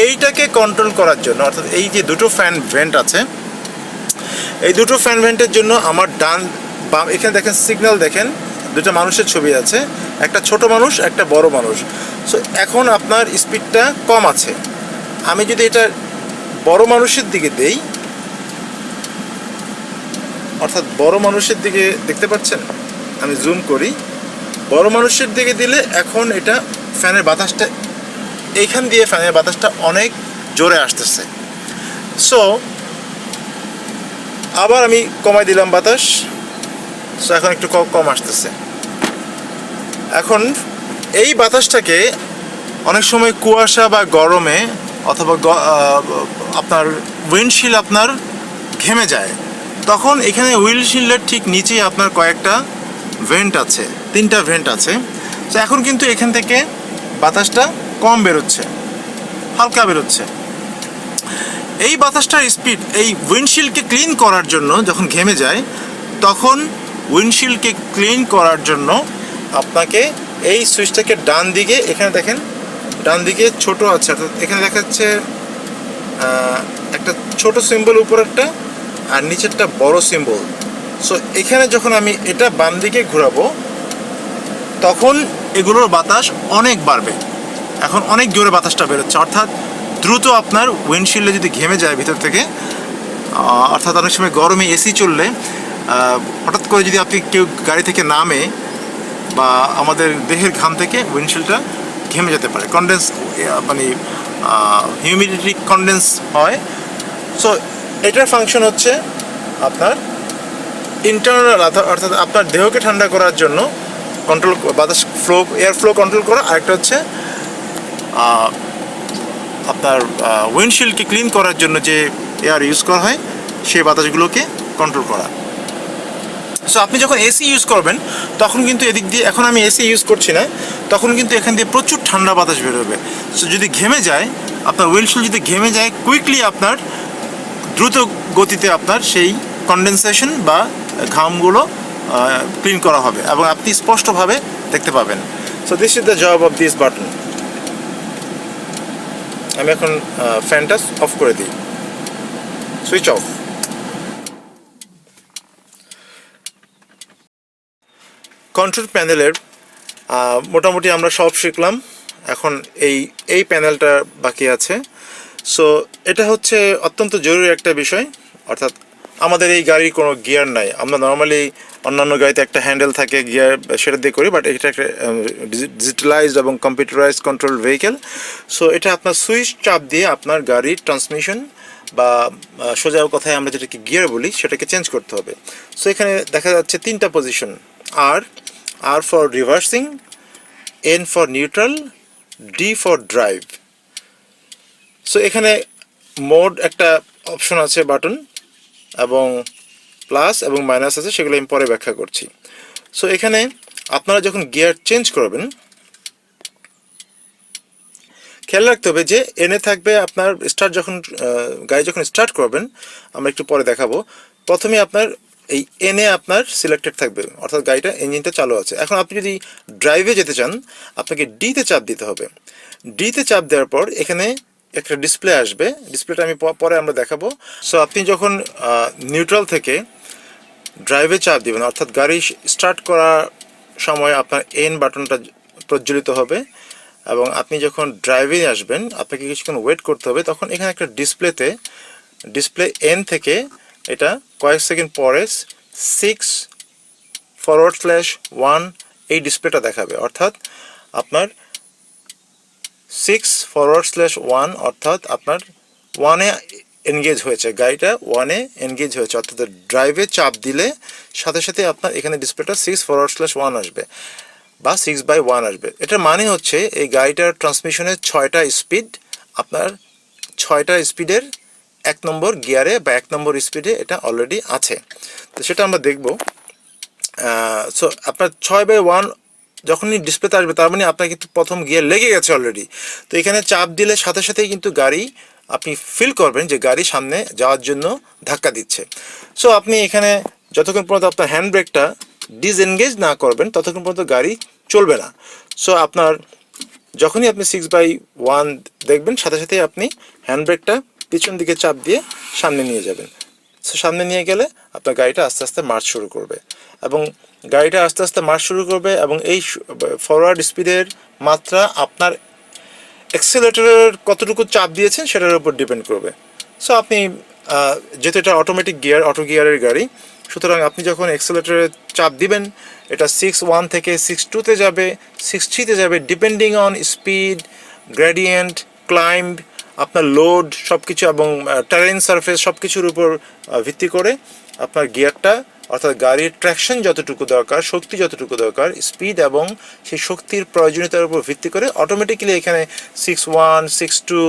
[SPEAKER 1] এইটাকে কন্ট্রোল করার জন্য, অর্থাৎ এই যে দুটো ফ্যান ভেন্ট আছে, এই দুটো ফ্যান ভেন্টের জন্য আমার ডান বাম, এখানে দেখেন সিগন্যাল, দেখেন দুটো মানুষের ছবি আছে, একটা ছোট মানুষ, একটা বড় মানুষ। সো এখন আপনার স্পিডটা কম আছে। আমি যদি এটা বড় মানুষের দিকে দেই, অর্থাৎ বড় মানুষের দিকে দেখতে পাচ্ছেন, আমি জুম করি, বড় মানুষের দিকে দিলে এখন এটা ফ্যানের বাতাসটা এইখান দিয়ে ফ্যানের বাতাসটা অনেক জোরে আসতেছে। সো আবার আমি কমাই দিলাম বাতাস, সো এখন একটু কম আসতেছে। এখন এই বাতাসটাকে অনেক সময় কুয়াশা বা গরমে অথবা আপনার উইন্ডশিল্ড আপনার ঘেমে যায়, তখন এখানে উইন্ডশিল্ডের ঠিক নিচেই আপনার কয়েকটা ভেন্ট আছে, 3টা ভেন্ট আছে। তো এখন কিন্তু এখান থেকে বাতাসটা কম বেরোচ্ছে, হালকা বেরোচ্ছে। এই বাতাসটার স্পিড এই উইন্ডশিল্ডকে ক্লিন করার জন্য, যখন ঘেমে যায় তখন উইন্ডশিল্ডকে ক্লিন করার জন্য আপনাকে এই সুইচটাকে ডান দিকে, এখানে দেখেন ডান দিকে ছোট আছে, অর্থাৎ এখানে দেখা যাচ্ছে একটা ছোট সিম্বল উপরেরটা আর নিচেরটা বড় সিম্বল। সো এখানে যখন আমি এটা বাম দিকে ঘোরাবো তখন এগুলোর বাতাস অনেক বাড়বে। এখন অনেক জোরে বাতাসটা বেরোচ্ছে, অর্থাৎ দ্রুত আপনার উইন্ডশিল্ডে যদি ঘেমে যায় ভিতর থেকে, অর্থাৎ অনেক সময় গরমে এসি চললে হঠাৎ করে যদি আপনি কেউ গাড়ি থেকে নামে বা আমাদের দেহের ঘাম থেকে উইন্ডশিল্ডটা ঘেমে যেতে পারে, কনডেন্স মানে হিউমিডিটি কনডেন্স হয়। সো এটার ফাংশন হচ্ছে আপনার ইন্টারনাল, অর্থাৎ আপনার দেহকে ঠান্ডা করার জন্য কন্ট্রোল, বাতাস ফ্লো, এয়ার ফ্লো কন্ট্রোল করা। আরেকটা হচ্ছে আপনার উইন্ডশিল্ডকে ক্লিন করার জন্য যে এয়ার ইউজ করা হয় সেই বাতাসগুলোকে কন্ট্রোল করা। সো আপনি যখন এসি ইউজ করবেন তখন কিন্তু এদিক দিয়ে, এখন আমি এসি ইউজ করছি না, তখন কিন্তু এখান দিয়ে প্রচুর ঠান্ডা বাতাস বেরোবে। সো যদি ঘেমে যায় আপনার উইন্ডশিল্ড, যদি ঘেমে যায় কুইকলি আপনার দ্রুত গতিতে আপনার সেই কনডেনসেশন বা ঘামগুলো ক্লিন করা হবে এবং আপনি স্পষ্টভাবে দেখতে পাবেন। So this is the job of this button. আমি এখন ফ্যানটা অফ করে দিই, সুইচ অফ। কন্ট্রোল প্যানেলের মোটামুটি আমরা সব শিখলাম, এখন এই প্যানেলটা বাকি আছে। সো এটা হচ্ছে অত্যন্ত জরুরি একটা বিষয়, অর্থাৎ আমাদের এই গাড়ির কোনো গিয়ার নাই। আমরা নর্মালি অন্যান্য গাড়িতে একটা হ্যান্ডেল থাকে, গিয়ার সেটা দিয়ে করি, বাট এটা একটা ডিজিটালাইজড এবং কম্পিউটারাইজড কন্ট্রোল ভেহিকেল। সো এটা আপনার সুইচ চাপ দিয়ে আপনার গাড়ির ট্রান্সমিশন বা সোজা কথায় আমরা যেটাকে গিয়ার বলি সেটাকে চেঞ্জ করতে হবে। সো এখানে দেখা যাচ্ছে 3টা position, R for reversing, N for neutral, D for drive. So এখানে মোড একটা অপশন আছে বাটন, এবং প্লাস এবং মাইনাস আছে, সেগুলো আমি পরে ব্যাখ্যা করছি। সো এখানে আপনারা যখন গিয়ার চেঞ্জ করবেন খেয়াল রাখতে হবে যে এনে থাকবে আপনার গাড়ি যখন স্টার্ট করবেন, আমরা একটু পরে দেখাবো, প্রথমে আপনার এই এনে আপনার সিলেক্টেড থাকবে, অর্থাৎ গাড়িটা ইঞ্জিনটা চালু আছে। এখন আপনি যদি ড্রাইভে যেতে চান আপনাকে ডিতে চাপ দিতে হবে। ডিতে চাপ দেওয়ার পর এখানে একটা ডিসপ্লে আসবে, ডিসপ্লেটা আমি পরে আমরা দেখাবো। সো আপনি যখন নিউট্রাল থেকে ড্রাইভে চাপ দিবেন, অর্থাৎ গাড়ি স্টার্ট করার সময় আপনার এন বাটনটা প্রজ্বলিত হবে, এবং আপনি যখন ড্রাইভে আসবেন আপনাকে কিছুক্ষণ ওয়েট করতে হবে। তখন এখানে একটা ডিসপ্লে এন থেকে এটা কয়েক সেকেন্ড পরে 6/1 এই ডিসপ্লেটা দেখাবে, অর্থাৎ আপনার 6/1, অর্থাৎ আপনার 1-এ এনগেজ হয়েছে, গাড়িটা 1-এ এনগেজ হয়েছে, অর্থাৎ ড্রাইভে চাপ দিলে সাথে সাথে আপনার এখানে ডিসপ্লেটা 6/1 আসবে বা 6/1 আসবে। এটার মানে হচ্ছে এই গাড়িটার ট্রান্সমিশনের 6টা স্পিড, আপনার 6টা স্পিডের 1 নম্বর গিয়ারে বা 1 নম্বর স্পিডে এটা অলরেডি আছে। তো সেটা আমরা দেখব। সো আপনার 6/1 যখনই ডিসপ্লেতে আসবে তার মানে আপনার কিন্তু প্রথম গিয়ার লেগে গেছে অলরেডি। তো এখানে চাপ দিলে সাথে সাথেই কিন্তু গাড়ি, আপনি ফিল করবেন যে গাড়ি সামনে যাওয়ার জন্য ধাক্কা দিচ্ছে। সো আপনি এখানে যতক্ষণ পর্যন্ত আপনার হ্যান্ড ব্রেকটা ডিসএনগেজ না করবেন ততক্ষণ পর্যন্ত গাড়ি চলবে না। সো আপনার যখনই আপনি 6/1 দেখবেন সাথে সাথেই আপনি হ্যান্ড ব্রেকটা পিছন দিকে চাপ দিয়ে সামনে নিয়ে যাবেন। সো সামনে নিয়ে গেলে আপনার গাড়িটা আস্তে আস্তে মার্চ শুরু করবে, এবং গাড়িটা আস্তে আস্তে মার্চ শুরু করবে, এবং এই ফরওয়ার্ড স্পিডের মাত্রা আপনার অ্যাক্সেলেটরের কতটুকু চাপ দিয়েছেন সেটার উপর ডিপেন্ড করবে। সো আপনি যেহেতু এটা অটোমেটিক গিয়ার, অটো গিয়ারের গাড়ি, সুতরাং আপনি যখন অ্যাক্সেলারেটরে চাপ দিবেন, এটা 6.1 থেকে 6.2-তে যাবে, 6.3-তে যাবে, depending on speed, gradient, climb, আপনার লোড সব কিছু এবং টেরেন সারফেস সব কিছুর উপর ভিত্তি করে আপনার গিয়ারটা, অর্থাৎ গাড়ির ট্র্যাকশন যতটুকু দরকার, শক্তি যতটুকু দরকার, স্পিড এবং সেই শক্তির প্রয়োজনীয়তার উপর ভিত্তি করে অটোমেটিক্যালি এখানে 6.1, 6.2,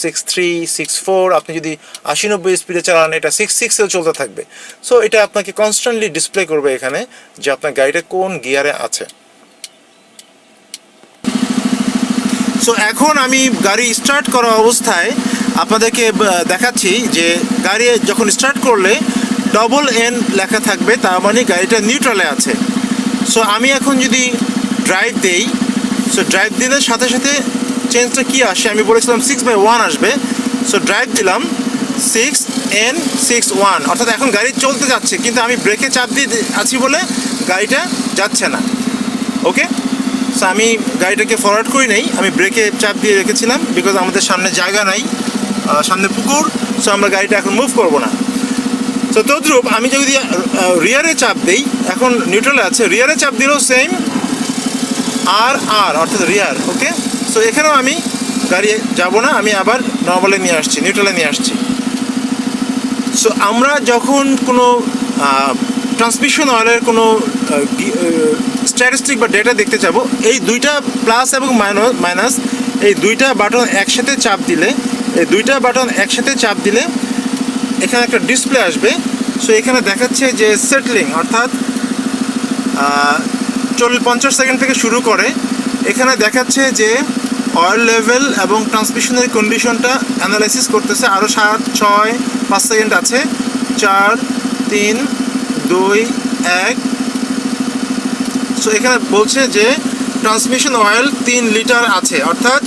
[SPEAKER 1] 6.3, 6.4, আপনি যদি 80-90 স্পিডে চালান এটা 6.6-এও চলতে থাকবে। সো এটা আপনাকে কনস্ট্যান্টলি ডিসপ্লে করবে এখানে যে আপনার গাড়িটা কোন গিয়ারে আছে। সো এখন আমি গাড়ি স্টার্ট করা অবস্থায় আপনাদেরকে দেখাচ্ছি যে গাড়ি যখন স্টার্ট করলে AA লেখা থাকবে, তার মানে গাড়িটা নিউট্রালে আছে। সো আমি এখন যদি ড্রাইভ দেই, সো ড্রাইভ দিলে সাথে সাথে চেঞ্জটা কী আসে, আমি বলেছিলাম 6/1 আসবে। সো ড্রাইভ দিলাম 6N61, অর্থাৎ এখন গাড়ি চলতে যাচ্ছে কিন্তু আমি ব্রেকে চাপ দিয়ে আছি বলে গাড়িটা যাচ্ছে না। ওকে, সো আমি গাড়িটাকে ফরওয়ার্ড করি নাই, আমি ব্রেকে চাপ দিয়ে রেখেছিলাম বিকজ আমাদের সামনে জায়গা নাই, সামনে পুকুর। সো আমরা গাড়িটা এখন মুভ করবো না। সো তদ্রূপ আমি যদি রিয়ারে চাপ দিই, এখন নিউট্রালে আছে, রিয়ারে চাপ দিলেও সেম আর অর্থাৎ রিয়ার। ওকে, সো এখানেও আমি গাড়ি যাব না, আমি আবার নর্মালে নিয়ে আসছি, নিউট্রালে নিয়ে আসছি। সো আমরা যখন কোনো ট্রান্সমিশন অয়েলের কোনো স্ট্যাটিস্টিক বা ডেটা দেখতে যাব, এই দুইটা প্লাস এবং মাইনাস এই দুইটা বাটন একসাথে চাপ দিলে, এখানে একটা ডিসপ্লে আসবে। সো এখানে দেখাচ্ছে যে সেটলিং, অর্থাৎ 50 সেকেন্ড থেকে শুরু করে এখানে দেখাচ্ছে যে অয়েল লেভেল এবং ট্রান্সমিশনের কন্ডিশনটা অ্যানালাইসিস করতেছে। আরও 7, 6, 5 সেকেন্ড আছে, 4, 3, 2, 1। সো এখানে বলছে যে ট্রান্সমিশন অয়েল 3 লিটার আছে, অর্থাৎ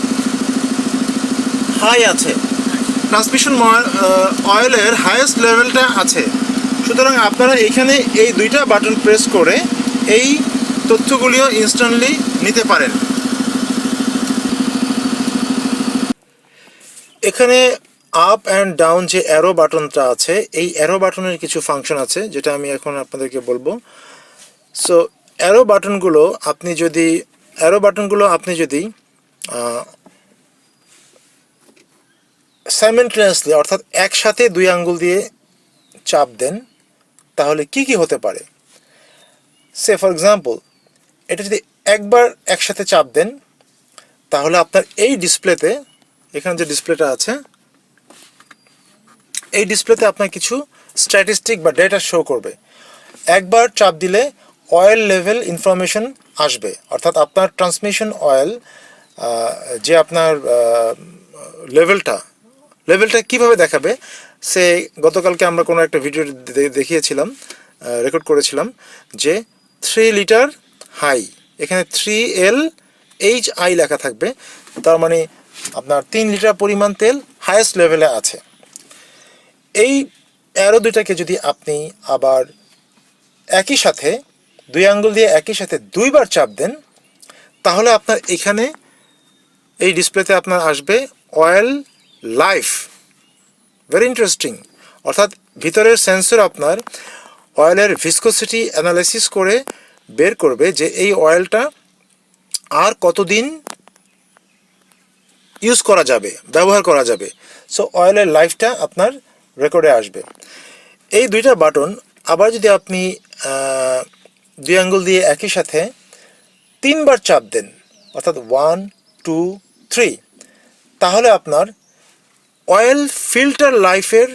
[SPEAKER 1] হাই আছে, ট্রান্সমিশন অয়েলের হাইয়েস্ট লেভেলটা আছে। সুতরাং আপনারা এখানে এই দুইটা বাটন প্রেস করে এই তথ্যগুলিও ইনস্ট্যান্টলি নিতে পারেন। এখানে আপ অ্যান্ড ডাউন যে অ্যারো বাটনটা আছে, এই অ্যারো বাটনের কিছু ফাংশন আছে যেটা আমি এখন আপনাদেরকে বলবো। সো অ্যারো বাটনগুলো আপনি যদি সাইমেন্টেনিয়াসলি অর্থাৎ একসাথে 2 আঙ্গুল দিয়ে চাপ দেন তাহলে কি কি হতে পারে। সে ফর এক্সাম্পল, এটা যদি একবার একসাথে চাপ দেন তাহলে আপনার এই ডিসপ্লেতে, এখানে যে ডিসপ্লেটা আছে, এই ডিসপ্লেতে আপনার কিছু স্ট্যাটিস্টিক বা ডেটা শো করবে। একবার চাপ দিলে অয়েল লেভেল ইনফরমেশন আসবে, অর্থাৎ আপনার ট্রান্সমিশন অয়েল যে আপনার লেভেলটা কিভাবে দেখাবে। সে গতকালকে আমরা কোনো একটা ভিডিও দেখিয়েছিলাম, রেকর্ড করেছিলাম যে 3 লিটার হাই, এখানে 3LHI লেখা থাকবে, তার মানে আপনার 3 লিটার পরিমাণ তেল হাইয়েস্ট লেভেলে আছে। এই অ্যারো দুইটাকে যদি আপনি আবার একই সাথে 2 আঙ্গুল দিয়ে একই সাথে 2বার চাপ দেন তাহলে আপনার এখানে এই ডিসপ্লেতে আপনার আসবে অয়েল লাইফ। ভেরি ইন্টারেস্টিং, অর্থাৎ ভিতরের সেন্সর আপনার অয়েলের ভিসকোসিটি অ্যানালাইসিস করে বের করবে যে এই অয়েলটা আর কতদিন ইউজ করা যাবে, ব্যবহার করা যাবে। সো অয়েলের লাইফটা আপনার রেকর্ডে আসবে। এই দুইটা বাটন আবার যদি আপনি 2 আঙ্গুল দিয়ে একই সাথে 3বার চাপ দেন, অর্থাৎ 1, 2, 3, তাহলে আপনার অয়েল ফিল্টার লাইফের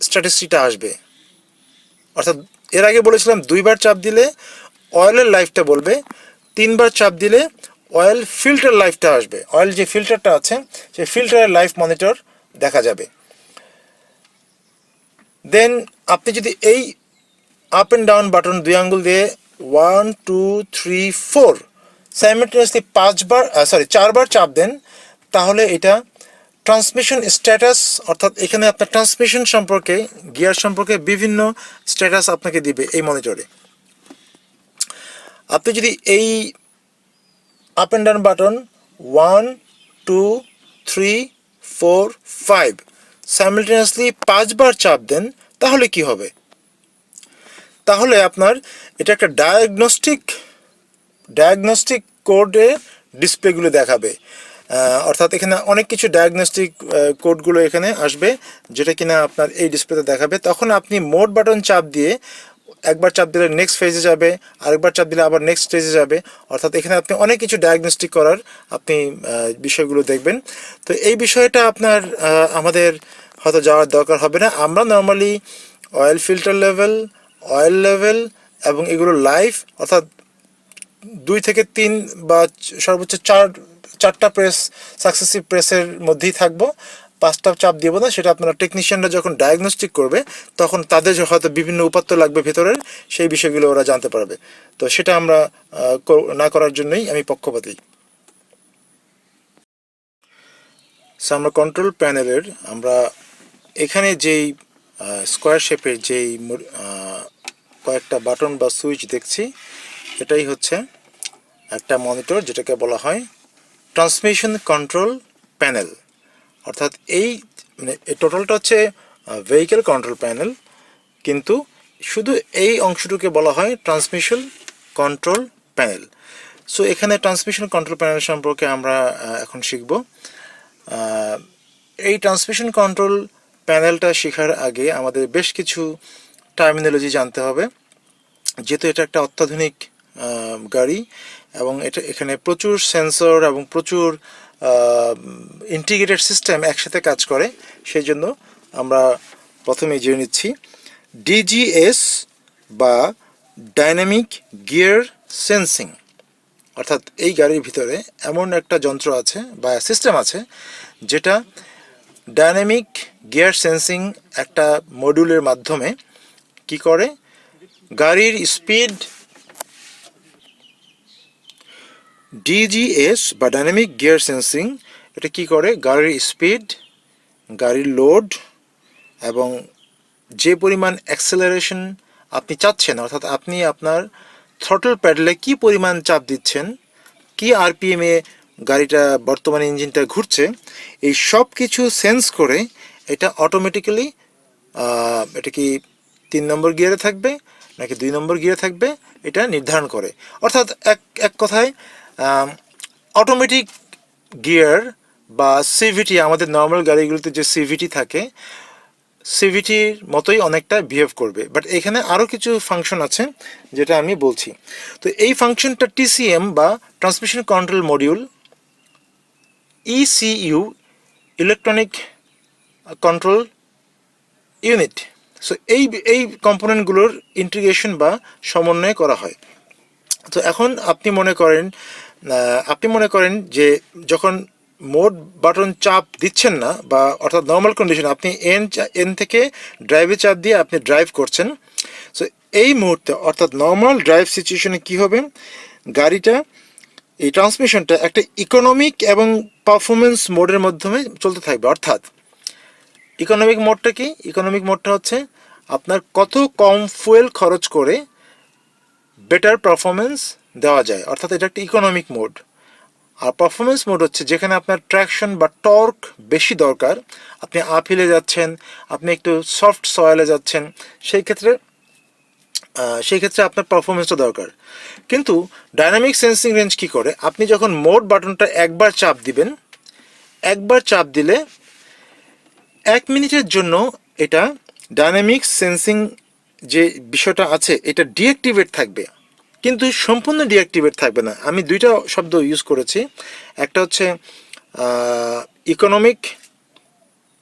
[SPEAKER 1] স্ট্যাটিস্টিকটা আসবে। অর্থাৎ এর আগে বলেছিলাম 2বার চাপ দিলে অয়েলের লাইফটা বলবে, 3বার চাপ দিলে অয়েল ফিল্টার লাইফটা আসবে। অয়েল যে ফিল্টারটা আছে সেই ফিল্টারের লাইফ মনিটর দেখা যাবে। দেন আপনি যদি এই আপ অ্যান্ড ডাউন বাটন 2 আঙ্গুল দিয়ে 1, 2, 3, 4 সাইমেন্টেনিয়াসলি 4বার চাপ দেন তাহলে এটা ট্রান্সমিশন স্ট্যাটাস, অর্থাৎ এখানে আপনার ট্রান্সমিশন সম্পর্কে, গিয়ার সম্পর্কে বিভিন্ন স্ট্যাটাস আপনাকে দিবে এই মনিটরে। আপনি যদি এই up and down button 1, 2, 3, 4, 5 simultaneously 5বার চাপ দেন তাহলে কি হবে তাহলে আপনার এটা একটা ডায়াগনস্টিক কোডে ডিসপ্লেগুলো দেখাবে। অর্থাৎ এখানে অনেক কিছু ডায়াগনস্টিক কোডগুলো এখানে আসবে, যেটা কিনা আপনার এই ডিসপ্লেতে দেখাবে। তখন আপনি মোড বাটন চাপ দিয়ে একবার চাপ দিলে নেক্সট ফেজে যাবে, আরেকবার চাপ দিলে আবার নেক্সট স্টেজে যাবে। অর্থাৎ এখানে আপনি অনেক কিছু ডায়াগনস্টিক করার আপনি বিষয়গুলো দেখবেন। তো এই বিষয়টা আপনার আমাদের হয়তো যাওয়ার দরকার হবে না। আমরা normally oil filter level, oil level এবং এগুলো লাইভ, অর্থাৎ 2 থেকে 3 বা সর্বোচ্চ 4টা প্রেস, সাকসেসিভ প্রেসের মধ্যেই থাকবো। 5টা চাপ দিব না, সেটা আপনারা টেকনিশিয়ানরা যখন ডায়াগনস্টিক করবে তখন তাদের হয়তো বিভিন্ন উপাত্ত লাগবে ভেতরের, সেই বিষয়গুলো ওরা জানতে পারবে। তো সেটা আমরা না করার জন্যই আমি পক্ষপাতী। সো আমরা কন্ট্রোল প্যানেলের আমরা এখানে যেই স্কোয়ার শেপের যেই কয়েকটা বাটন বা সুইচ দেখছি, এটাই হচ্ছে একটা মনিটর, যেটাকে বলা হয় ট্রান্সমিশন কন্ট্রোল প্যানেল। অর্থাৎ এই মানে টোটালটা হচ্ছে ভেহিকেল কন্ট্রোল প্যানেল, কিন্তু শুধু এই অংশটুকে বলা হয় ট্রান্সমিশন কন্ট্রোল প্যানেল। সো এখানে ট্রান্সমিশন কন্ট্রোল প্যানেল সম্পর্কে আমরা এখন শিখব। এই ট্রান্সমিশন কন্ট্রোল প্যানেলটা শেখার আগে আমাদের বেশ কিছু টার্মিনোলজি জানতে হবে, যেহেতু এটা একটা অত্যাধুনিক গাড়ি এবং এখানে প্রচুর সেন্সর এবং প্রচুর ইন্টিগ্রেটেড সিস্টেম একসাথে কাজ করে। সেই জন্য আমরা প্রথমেই জেনে নিচ্ছি ডিজিএস বা ডাইনামিক গিয়ার সেন্সিং। অর্থাৎ এই গাড়ির ভিতরে এমন একটা যন্ত্র আছে বা সিস্টেম আছে যেটা ডাইনামিক গিয়ার সেন্সিং একটা মডিউলের মাধ্যমে কি করে, গাড়ির স্পিড, ডিজিএস বা ডাইনামিক গিয়ার সেন্সিং এটা কি করে, গাড়ির স্পিড, গাড়ির লোড এবং যে পরিমাণ অ্যাক্সেলারেশন আপনি চাচ্ছেন, অর্থাৎ আপনি আপনার থ্রটল প্যাডেলে কি পরিমাণ চাপ দিচ্ছেন, কি আরপিএমে গাড়িটা বর্তমানে ইঞ্জিনটা ঘুরছে, এই সব কিছু সেন্স করে এটা অটোমেটিক্যালি এটা কি 3 নম্বর গিয়ারে থাকবে নাকি 2 নম্বর গিয়ারে থাকবে এটা নির্ধারণ করে। অর্থাৎ এক কথায় অটোমেটিক গিয়ার বা সিভিটি, আমাদের নর্মাল গাড়িগুলোতে যে সিভিটি থাকে সিভিটির মতোই অনেকটা বিহেভ করবে। বাট এখানে আরও কিছু ফাংশন আছে যেটা আমি বলছি। তো এই ফাংশনটা টিসিএম বা transmission control module, ECU electronic control unit, so এই কম্পোনেন্টগুলোর ইন্টিগ্রেশন বা সমন্বয় করা হয়। তো এখন আপনি মনে করেন যে যখন মোড বাটন চাপ দিচ্ছেন না, বা অর্থাৎ নর্মাল কন্ডিশন আপনি এন থেকে ড্রাইভে চাপ দিয়ে আপনি ড্রাইভ করছেন। সো এই মুহূর্তে অর্থাৎ নর্মাল ড্রাইভ সিচুয়েশনে কি হবে, গাড়িটা এই ট্রান্সমিশনটা একটা ইকোনমিক এবং পারফরমেন্স মোডের মাধ্যমে চলতে থাকবে। অর্থাৎ ইকোনমিক মোডটা কি, ইকোনমিক মোডটা হচ্ছে আপনার কত কম ফুয়েল খরচ করে বেটার পারফরমেন্স দেওয়া যায়, অর্থাৎ এটা একটা ইকোনমিক মোড। আর পারফরমেন্স মোড হচ্ছে যেখানে আপনার ট্র্যাকশন বা টর্ক বেশি দরকার, আপনি আপহিলে যাচ্ছেন, আপনি একটু সফট সয়েলে যাচ্ছেন, সেই ক্ষেত্রে আপনার পারফরমেন্সটা দরকার। কিন্তু ডাইনামিক সেন্সিং রেঞ্জ কী করে, আপনি যখন মোড বাটনটা একবার চাপ দিবেন, একবার চাপ দিলে 1 মিনিটের জন্য এটা ডাইনামিক সেন্সিং যে বিষয়টা আছে এটা ডিঅ্যাক্টিভেট থাকবে, কিন্তু সম্পূর্ণ ডিঅ্যাক্টিভেট থাকবে না। আমি 2টা শব্দ ইউজ করেছি, একটা হচ্ছে ইকোনমিক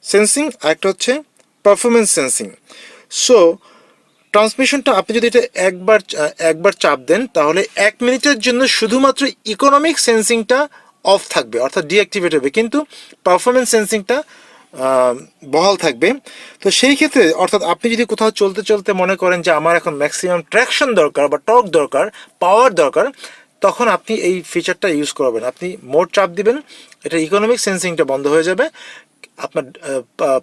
[SPEAKER 1] সেন্সিং আর একটা হচ্ছে পারফরমেন্স সেন্সিং। সো ট্রান্সমিশনটা আপনি যদি এটা একবার চাপ দেন তাহলে 1 মিনিটের জন্য শুধুমাত্র ইকোনমিক সেন্সিংটা অফ থাকবে, অর্থাৎ ডিঅ্যাক্টিভেট হবে, কিন্তু পারফরমেন্স সেন্সিংটা বহাল থাকবে। তো সেই ক্ষেত্রে অর্থাৎ আপনি যদি কোথাও চলতে চলতে মনে করেন যে আমার এখন ম্যাক্সিমাম ট্র্যাকশন দরকার বা টর্ক দরকার, পাওয়ার দরকার, তখন আপনি এই ফিচারটা ইউজ করবেন। আপনি মোড চাপ দিবেন, এটা ইকোনমিক সেন্সিংটা বন্ধ হয়ে যাবে, আপনার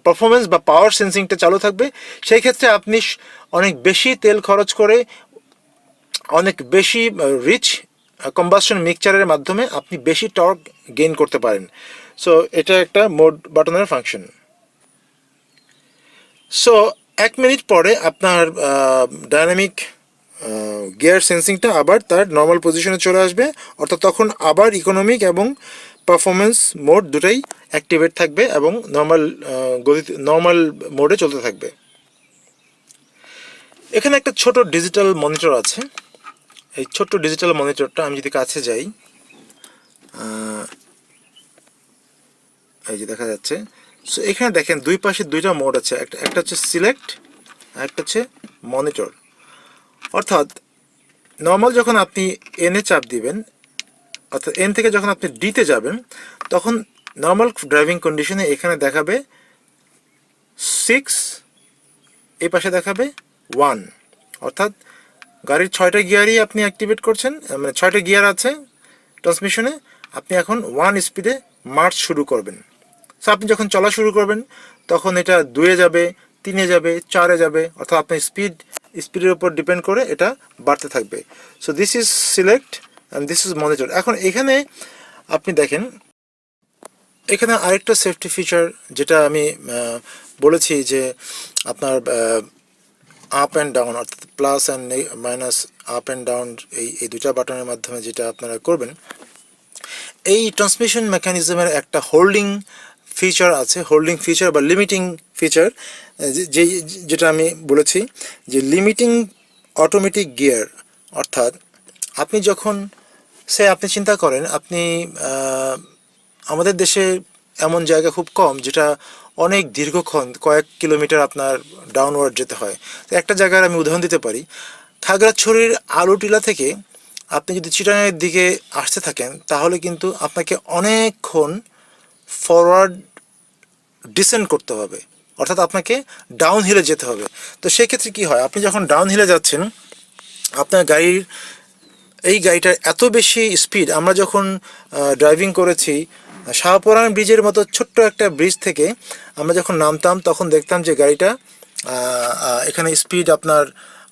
[SPEAKER 1] পারফরমেন্স বা পাওয়ার সেন্সিংটা চালু থাকবে। সেই ক্ষেত্রে আপনি অনেক বেশি তেল খরচ করে অনেক বেশি রিচ কম্বাসশন মিক্সচারের মাধ্যমে আপনি বেশি টর্ক গেইন করতে পারেন। সো এটা একটা মোড বাটনের ফাংশন। সো 1 মিনিট পরে আপনার ডাইনামিক গিয়ার সেন্সিংটা আবার তার নর্মাল পজিশনে চলে আসবে, অর্থাৎ তখন আবার ইকোনমিক এবং পারফরমেন্স মোড দুটাই অ্যাক্টিভেট থাকবে এবং নর্মাল মোডে চলতে থাকবে। এখানে একটা ছোট ডিজিটাল মনিটর আছে। এই ছোট্ট ডিজিটাল মনিটরটা আমি যদি কাছে যাই, এই যে দেখা যাচ্ছে। সো এখানে দেখেন দুই পাশে দুইটা মোড আছে, একটা হচ্ছে সিলেক্ট আর একটা হচ্ছে মনিটর। অর্থাৎ নর্মাল যখন আপনি এনে চাপ দিবেন, অর্থাৎ এন থেকে যখন আপনি ডিতে যাবেন, তখন নর্মাল ড্রাইভিং কন্ডিশনে এখানে দেখাবে 6, এই পাশে দেখাবে 1, অর্থাৎ গাড়ির 6টা গিয়ারই আপনি অ্যাক্টিভেট করছেন, মানে 6টা গিয়ার আছে ট্রান্সমিশনে, আপনি এখন 1 স্পিডে মার্চ শুরু করবেন। সো আপনি যখন চলা শুরু করবেন তখন এটা 2-এ যাবে, 3-এ যাবে, 4-এ যাবে, অর্থাৎ আপনার স্পিডের উপর ডিপেন্ড করে এটা বাড়তে থাকবে। So this is select and this is monitor. এখন এখানে আপনি দেখেন, এখানে আরেকটা সেফটি ফিচার যেটা আমি বলেছি যে আপনার আপ অ্যান্ড ডাউন, অর্থাৎ plus and minus, up and down, এই দুটা বাটনের মাধ্যমে যেটা আপনারা করবেন, এই ট্রান্সমিশন মেকানিজমের একটা হোল্ডিং ফিচার আছে, হোল্ডিং ফিচার বা লিমিটিং ফিচার, যেটা আমি বলেছি যে লিমিটিং অটোমেটিক গিয়ার। অর্থাৎ আপনি যখন আপনি চিন্তা করেন, আপনি আমাদের দেশে এমন জায়গা খুব কম যেটা অনেক দীর্ঘক্ষণ কয়েক কিলোমিটার আপনার ডাউনওয়ার্ড যেতে হয়। তো একটা জায়গার আমি উদাহরণ দিতে পারি, খাগড়াছড়ির আলুটিলা থেকে আপনি যদি চিটাগাংয়ের দিকে আসতে থাকেন তাহলে কিন্তু আপনাকে অনেকক্ষণ ফরওয়ার্ড ডিসেন্ড করতে হবে, অর্থাৎ আপনাকে ডাউন হিলে যেতে হবে। তো সেক্ষেত্রে কী হয়, আপনি যখন ডাউন হিলে যাচ্ছেন আপনার এই গাড়িটার এত বেশি স্পিড, আমরা যখন ড্রাইভিং করেছি শাহপরান ব্রিজের মতো ছোট্ট একটা ব্রিজ থেকে আমরা যখন নামতাম তখন দেখতাম যে গাড়িটা এখানে স্পিড আপনার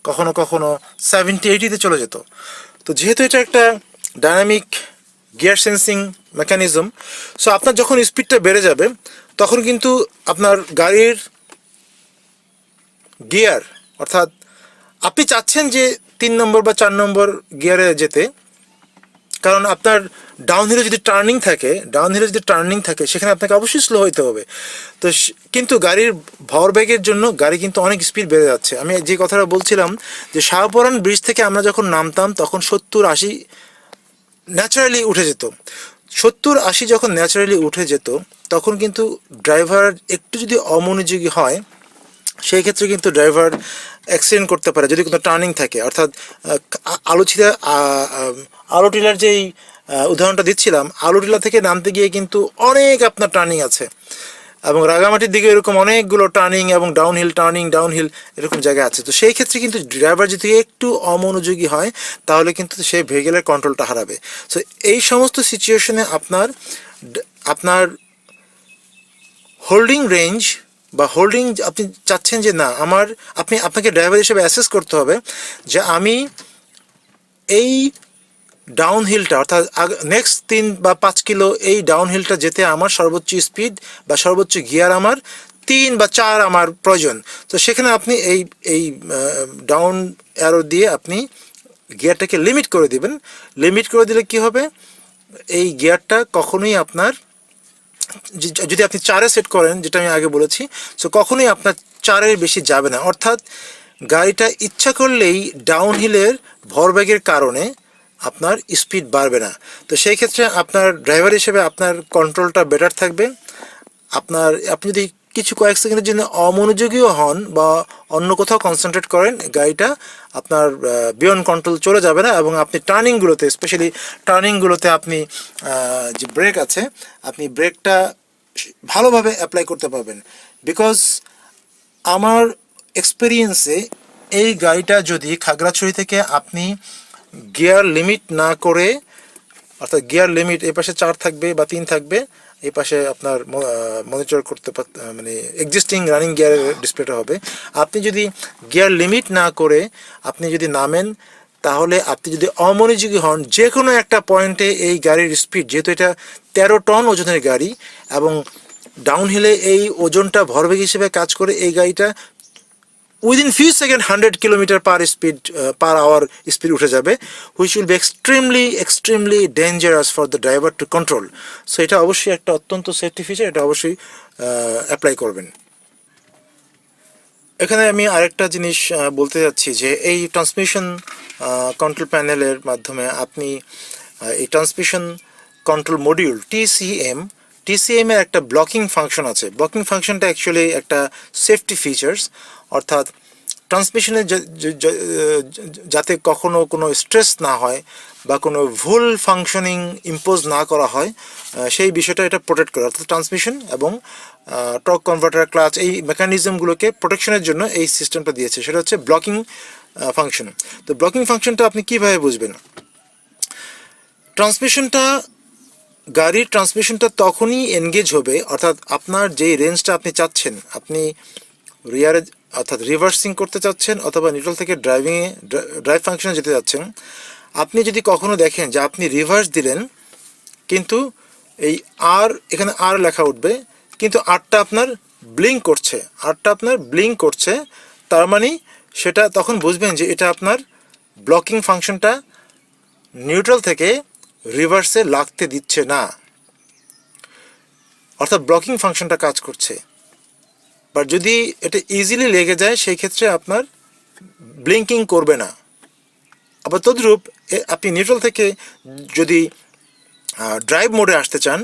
[SPEAKER 1] কখনো কখনো 70-80-তে চলে যেত। তো যেহেতু এটা একটা dynamic gear sensing mechanism, so আপনার যখন স্পিডটা বেড়ে যাবে তখন কিন্তু আপনার গাড়ির গিয়ার, অর্থাৎ আপনি চাচ্ছেন যে 3 নম্বর বা 4 নম্বর গিয়ারে যেতে, কারণ আপনার ডাউনহিলে যদি টার্নিং থাকে সেখানে আপনাকে অবশ্যই স্লো হইতে হবে। তো কিন্তু গাড়ির ভরবেগের জন্য গাড়ি কিন্তু অনেক স্পিড বেড়ে যাচ্ছে। আমি যে কথাটা বলছিলাম যে শাহপরান ব্রিজ থেকে আমরা যখন নামতাম তখন 70-80 ন্যাচারালি উঠে যেত। 70-80 যখন ন্যাচারালি উঠে যেত তখন কিন্তু ড্রাইভার একটু যদি অমনোযোগী হয় সেই ক্ষেত্রে কিন্তু ড্রাইভার অ্যাক্সিডেন্ট করতে পারে যদি কোনো টার্নিং থাকে। অর্থাৎ আলুটিলার যেই উদাহরণটা দিচ্ছিলাম, আলুটিলা থেকে নামতে গিয়ে কিন্তু অনেক আপনার টার্নিং আছে, এবং রাঙামাটির দিকে এরকম অনেকগুলো টার্নিং এবং ডাউনহিল এরকম জায়গা আছে। তো সেই ক্ষেত্রে কিন্তু ড্রাইভার যদি একটু অমনোযোগী হয় তাহলে কিন্তু সে ভেহিকেলের কন্ট্রোলটা হারাবে। সো এই সমস্ত সিচুয়েশনে আপনার হোল্ডিং রেঞ্জ বা হোল্ডিং, আপনি চাচ্ছেন যে না আপনাকে ড্রাইভার হিসেবে অ্যাসেস করতে হবে যে আমি এই ডাউনহিলটা, অর্থাৎ নেক্সট 3 বা 5 কিলো এই ডাউনহিলটা যেতে আমার সর্বোচ্চ স্পিড বা সর্বোচ্চ গিয়ার আমার 3 বা 4 আমার প্রয়োজন। তো সেখানে আপনি এই ডাউন অ্যারো দিয়ে আপনি গিয়ারটাকে লিমিট করে দিবেন। লিমিট করে দিলে কি হবে, এই গিয়ারটা কখনোই আপনার, যদি আপনি 4-এ সেট করেন যেটা আমি আগে বলেছি, সো কখনোই আপনার 4-এর বেশি যাবে না। অর্থাৎ গাড়িটা ইচ্ছা করলেই ডাউনহিলের ভরবেগের কারণে আপনার স্পিড বাড়বে না। তো সেই ক্ষেত্রে আপনার ড্রাইভার হিসেবে আপনার কন্ট্রোলটা বেটার থাকবে। আপনি যদি কয়েক সেকেন্ডের জন্য অমনোযোগীও হন বা অন্য কোথাও কনসেন্ট্রেট করেন, গাড়িটা আপনার বিয়ন্ড কন্ট্রোল চলে যাবে না, এবং আপনি টার্নিংগুলোতে, স্পেশালি টার্নিংগুলোতে আপনি যে ব্রেক আছে আপনি ব্রেকটা ভালোভাবে অ্যাপ্লাই করতে পারবেন। বিকজ আমার এক্সপিরিয়েন্সে এই গাড়িটা যদি খাগড়াছড়ি থেকে আপনি গিয়ার লিমিট না করে, অর্থাৎ গিয়ার লিমিট এই পাশে 4 থাকবে বা 3 থাকবে, এই পাশে আপনার মনিটর করতে মানে এক্সিস্টিং রানিং গিয়ারের ডিসপ্লেটা হবে, আপনি যদি গিয়ার লিমিট না করে আপনি যদি নামেন তাহলে আপনি যদি অমনোযোগী হন যে কোনো একটা পয়েন্টে এই গাড়ির স্পিড, যেহেতু এটা 13 টন ওজনের গাড়ি এবং ডাউনহিলে এই ওজনটা ভরবেগ হিসেবে কাজ করে, এই গাড়িটা within few second 100 kilometre per hour speed উঠে যাবে, which will be extremely dangerous for the driver to control. So এটা অবশ্যই একটা অত্যন্ত সেফটি ফিচার, এটা অবশ্যই অ্যাপ্লাই করবেন। এখানে আমি আরেকটা জিনিস বলতে যাচ্ছি যে এই ট্রান্সমিশন কন্ট্রোল প্যানেলের মাধ্যমে আপনি এই ট্রান্সমিশন কন্ট্রোল মডিউল টিসিএম এর একটা ব্লকিং ফাংশন আছে। ব্লকিং ফাংশনটা অ্যাকচুয়ালি একটা সেফটি ফিচার্স, অর্থাৎ ট্রান্সমিশনে যাতে কখনো কোনো স্ট্রেস না হয় বা কোনো ভুল ফাংশনিং ইম্পোজ না করা হয়, সেই বিষয়টা এটা প্রোটেক্ট করে। অর্থাৎ ট্রান্সমিশন এবং টর্ক কনভার্টার, ক্লাচ, এই মেকানিজমগুলোকে প্রোটেকশনের জন্য এই সিস্টেমটা দিয়েছে, সেটা হচ্ছে ব্লকিং ফাংশন। তো ব্লকিং ফাংশনটা আপনি কীভাবে বুঝবেন? গাড়ির ট্রান্সমিশনটা তখনই এনগেজ হবে, অর্থাৎ আপনার যেই রেঞ্জটা আপনি চাচ্ছেন, আপনি রিয়ারে অর্থাৎ রিভার্সিং করতে চাচ্ছেন অথবা নিউট্রাল থেকে ড্রাইভ ফাংশনে যেতে যাচ্ছেন, আপনি যদি কখনো দেখেন যে আপনি রিভার্স দিলেন কিন্তু এই এখানে আর লেখা উঠবে, কিন্তু আরটা আপনার ব্লিঙ্ক করছে, তার মানে সেটা তখন বুঝবেন যে এটা আপনার ব্লকিং ফাংশনটা নিউট্রাল থেকে রিভার্সে লাগতে দিচ্ছে না, অর্থাৎ ব্লকিং ফাংশনটা কাজ করছে। বাট যদি এটা ইজিলি লেগে যায় সেই ক্ষেত্রে আপনার ব্লিঙ্কিং করবে না। আবার তদ্রূপ আপনি নিউট্রাল থেকে যদি ড্রাইভ মোডে আসতে চান,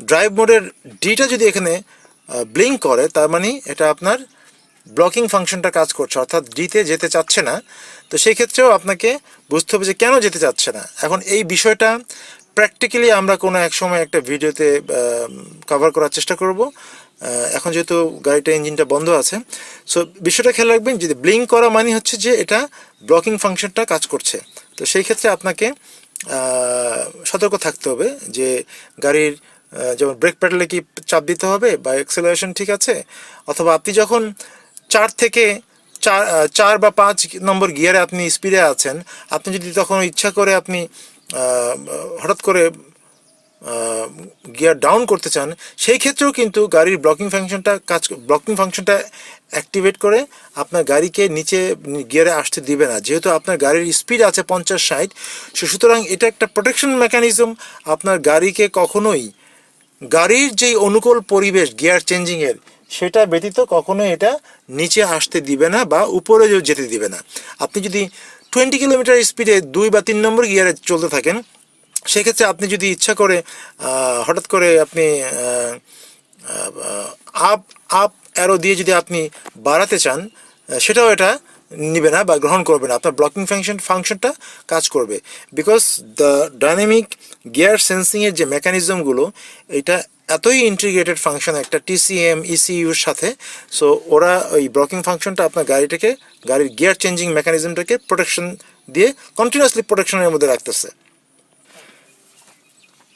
[SPEAKER 1] ড্রাইভ মোডের ডিটা যদি এখানে ব্লিঙ্ক করে, তার মানে এটা আপনার ব্লকিং ফাংশনটা কাজ করছে, অর্থাৎ ডিতে যেতে চাচ্ছে না। তো সেই ক্ষেত্রেও আপনাকে বুঝতে হবে যে কেন যেতে চাচ্ছে না। এখন এই বিষয়টা প্র্যাকটিক্যালি আমরা কোনো এক সময় একটা ভিডিওতে কভার করার চেষ্টা করব। এখন যেহেতু গাড়িটা ইঞ্জিনটা বন্ধ আছে, সো বিষয়টা খেয়াল রাখবেন, যদি ব্লিঙ্ক করা মানে হচ্ছে যে এটা ব্লকিং ফাংশনটা কাজ করছে। তো সেই ক্ষেত্রে আপনাকে সতর্ক থাকতে হবে যে গাড়ির যেমন ব্রেক প্যাডেলে কি চাপ দিতে হবে বা অ্যাক্সেলারেশন ঠিক আছে, অথবা আপনি যখন 4 বা 5 নম্বর গিয়ারে আপনি স্পিডে আছেন, আপনি যদি তখন ইচ্ছা করে আপনি হঠাৎ করে গিয়ার ডাউন করতে চান, সেই ক্ষেত্রেও কিন্তু গাড়ির ব্লকিং ফাংশনটা অ্যাক্টিভেট করে আপনার গাড়িকে নিচে গিয়ারে আসতে দিবে না, যেহেতু আপনার গাড়ির স্পিড আছে 50-60। সুতরাং এটা একটা প্রোটেকশন মেকানিজম, আপনার গাড়িকে কখনোই গাড়ির যেই অনুকূল পরিবেশ গিয়ার চেঞ্জিংয়ের, সেটা ব্যতীত কখনোই এটা নিচে আসতে দিবে না বা উপরে যেতে দিবে না। আপনি যদি 20 কিলোমিটার স্পিডে 2 বা 3 নম্বর গিয়ারে চলতে থাকেন, সেক্ষেত্রে আপনি যদি ইচ্ছা করে হঠাৎ করে আপনি আপ অ্যারো দিয়ে যদি আপনি বাড়াতে চান, সেটাও এটা নিবে না বা গ্রহণ করবে না, আপনার ব্লকিং ফাংশনটা কাজ করবে। বিকজ দ্য ডাইনামিক গিয়ার সেন্সিংয়ের যে মেকানিজমগুলো, এটা এতই ইন্টিগ্রেটেড ফাংশন একটা টিসিএম ইসিইউর সাথে, সো ওরা ওই ব্লকিং ফাংশনটা আপনার গাড়ির গিয়ার চেঞ্জিং মেকানিজমটাকে প্রোটেকশন দিয়ে কন্টিনিউয়াসলি প্রোটেকশনের মধ্যে রাখতেছে।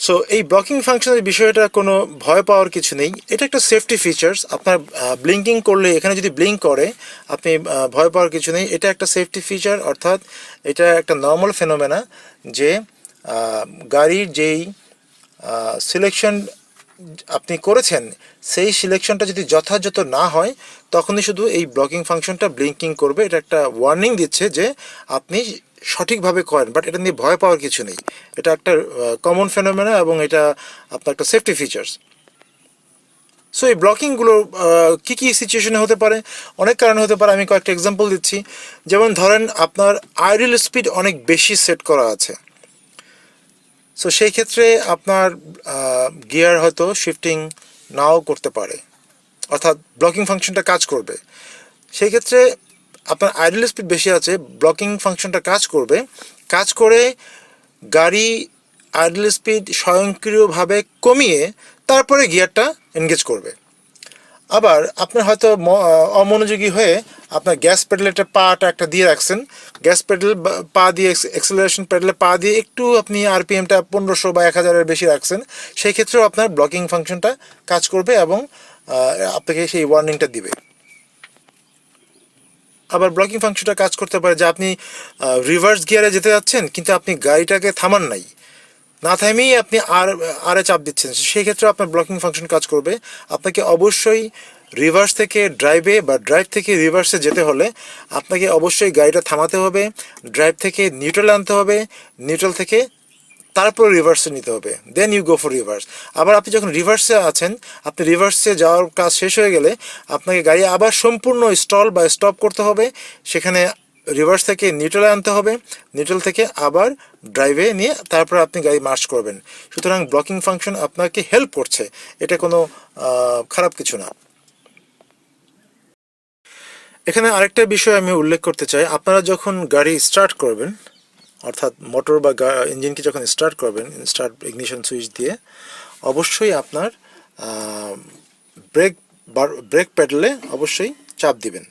[SPEAKER 1] সো এই ব্লকিং ফাংশনের বিষয়টা কোনো ভয় পাওয়ার কিছু নেই, এটা একটা সেফটি ফিচার্স। আপনার ব্লিঙ্কিং করলে, এখানে যদি ব্লিঙ্ক করে, আপনি ভয় পাওয়ার কিছু নেই, এটা একটা সেফটি ফিচার। অর্থাৎ এটা একটা নর্মাল ফেনোমেনা যে গাড়ির যেই সিলেকশন আপনি করেছেন, সেই সিলেকশনটা যদি যথাযথ না হয়, তখনই শুধু এই ব্লকিং ফাংশনটা ব্লিঙ্কিং করবে। এটা একটা ওয়ার্নিং দিচ্ছে যে আপনি সঠিকভাবে করেন, বাট এটা নিয়ে ভয় পাওয়ার কিছু নেই। এটা একটা কমন ফেনোমেনা এবং এটা আপনার একটা সেফটি ফিচার্স। সো এই ব্লকিংগুলো কী কী সিচুয়েশনে হতে পারে? অনেক কারণে হতে পারে। আমি কয়েকটা এক্সাম্পল দিচ্ছি। যেমন ধরেন আপনার আইডল স্পিড অনেক বেশি সেট করা আছে, সো সেই ক্ষেত্রে আপনার গিয়ার হয়তো শিফটিং নাও করতে পারে, অর্থাৎ ব্লকিং ফাংশনটা কাজ করবে। সেই ক্ষেত্রে আপনার আইডল স্পিড বেশি আছে, ব্লকিং ফাংশনটা কাজ করে গাড়ি আইডল স্পিড স্বয়ংক্রিয়ভাবে কমিয়ে তারপরে গিয়ারটা এনগেজ করবে। আবার আপনার হয়তো অমনোযোগী হয়ে আপনার গ্যাস পেডেলের পাটা একটা দিয়ে রাখছেন, গ্যাস পেডেল পা দিয়ে অ্যাক্সেলারেশন পেডেলে পা দিয়ে একটু আপনি আরপিএমটা 1500 বা 1000-এর বেশি রাখছেন, সেই ক্ষেত্রেও আপনার ব্লকিং ফাংশনটা কাজ করবে এবং আপনাকে সেই ওয়ার্নিংটা দিবে। আবার ব্লকিং ফাংশনটা কাজ করতে পারে যে আপনি রিভার্স গিয়ারে যেতে যাচ্ছেন, কিন্তু আপনি গাড়িটাকে থামান নাই, না থামেই আপনি আরে চাপ দিচ্ছেন, সেই ক্ষেত্রে আপনার ব্লকিং ফাংশন কাজ করবে। আপনাকে অবশ্যই রিভার্স থেকে ড্রাইভে বা ড্রাইভ থেকে রিভার্সে যেতে হলে আপনাকে অবশ্যই গাড়িটা থামাতে হবে, ড্রাইভ থেকে নিউট্রালে আনতে হবে, নিউট্রাল থেকে তারপর রিভার্সে নিতে হবে, then you go for reverse. আবার আপনি যখন রিভার্সে আছেন, আপনি রিভার্সে যাওয়ার কাজ শেষ হয়ে গেলে আপনাকে গাড়ি আবার সম্পূর্ণ স্টল বা স্টপ করতে হবে, সেখানে রিভার্স থেকে নিউট্রালে আনতে হবে, নিউট্রাল থেকে আবার ড্রাইভে নিয়ে তারপর আপনি গাড়ি মার্চ করবেন। সুতরাং ব্লকিং ফাংশন আপনাকে হেল্প করছে, এটা কোনো খারাপ কিছু না। এখানে আরেকটা বিষয় আমি উল্লেখ করতে চাই, আপনারা যখন গাড়ি স্টার্ট করবেন, অর্থাৎ মোটর বা ইঞ্জিনকে যখন স্টার্ট করবেন, স্টার্ট ইগনিশন সুইচ দিয়ে, অবশ্যই আপনার ব্রেক ব্রেক প্যাডেলে অবশ্যই চাপ দিবেন,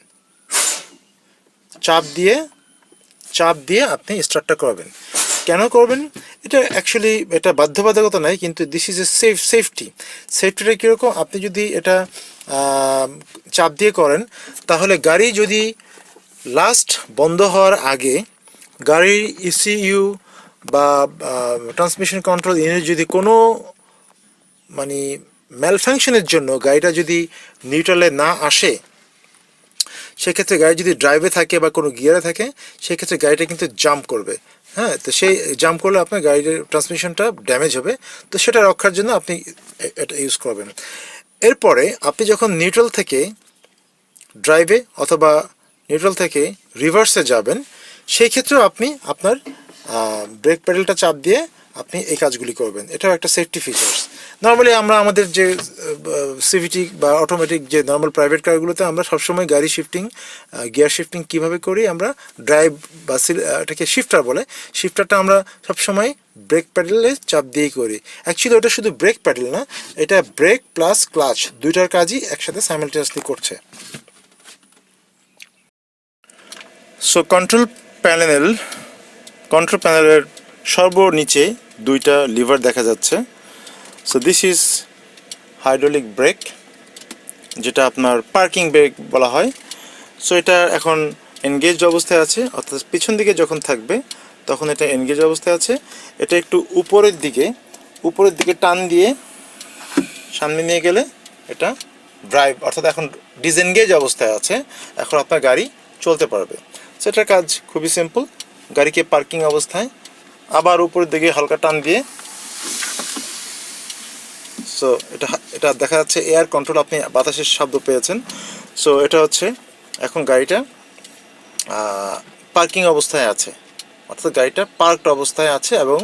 [SPEAKER 1] চাপ দিয়ে আপনি স্টার্টটা করবেন। কেন করবেন এটা অ্যাকচুয়ালি এটা বাধ্যবাধকতা নাই, কিন্তু দিস ইজ এ সেফটিটা কীরকম, আপনি যদি এটা চাপ দিয়ে করেন তাহলে গাড়ি যদি লাস্ট বন্ধ হওয়ার আগে গাড়ির ইসিইউ বা ট্রান্সমিশন কন্ট্রোল ইউনিট যদি কোনো মানে ম্যালফাংশনের জন্য গাড়িটা যদি নিউট্রালে না আসে, সেক্ষেত্রে গাড়ি যদি ড্রাইভে থাকে বা কোনো গিয়ারে থাকে, সেক্ষেত্রে গাড়িটা কিন্তু জাম্প করবে। হ্যাঁ, তো সেই জাম্প করলে আপনার গাড়ির ট্রান্সমিশনটা ড্যামেজ হবে, তো সেটা রক্ষার জন্য আপনি এটা ইউজ করবেন। এরপরে আপনি যখন নিউট্রাল থেকে ড্রাইভে অথবা নিউট্রাল থেকে রিভার্সে যাবেন, সেই ক্ষেত্রেও আপনি আপনার ব্রেক প্যাডেলটা চাপ দিয়ে আপনি এই কাজগুলি করবেন। এটাও একটা সেফটি ফিচার্স। নর্মালি আমরা আমাদের যে সিভিটি বা অটোমেটিক যে নর্মাল প্রাইভেট কারগুলোতে আমরা সবসময় গাড়ি শিফটিং, গিয়ার শিফটিং কীভাবে করি, আমরা ড্রাইভ বা এটাকে শিফটার বলে, শিফটারটা আমরা সবসময় ব্রেক প্যাডেলে চাপ দিয়েই করি। অ্যাকচুয়ালি ওটা শুধু ব্রেক প্যাডেল না, এটা ব্রেক প্লাস ক্লাচ দুইটার কাজই একসাথে সাইমালটেনিয়াসলি করছে। সো কন্ট্রোল প্যানেলের সর্বনিচে দুইটা লিভার দেখা যাচ্ছে। So this is hydraulic break, যেটা আপনার পার্কিং ব্রেক বলা হয়। সো এটা এখন এনগেজ অবস্থায় আছে, অর্থাৎ পিছন দিকে যখন থাকবে তখন এটা এনগেজ অবস্থায় আছে। এটা একটু উপরের দিকে টান দিয়ে সামনে নিয়ে গেলে এটা ড্রাইভ, অর্থাৎ এখন ডিসএনগেজ অবস্থায় আছে, এখন আপনার গাড়ি চলতে পারবে। সেটার কাজ খুবই সিম্পল, গাড়িকে পার্কিং অবস্থায় আবার উপরের দিকে হালকা টান দিয়ে, সো এটা দেখা যাচ্ছে এয়ার কন্ট্রোল, আপনি বাতাসের শব্দ পেয়েছেন। সো এটা হচ্ছে এখন গাড়িটা পার্কিং অবস্থায় আছে, অর্থাৎ গাড়িটা পার্কড অবস্থায় আছে এবং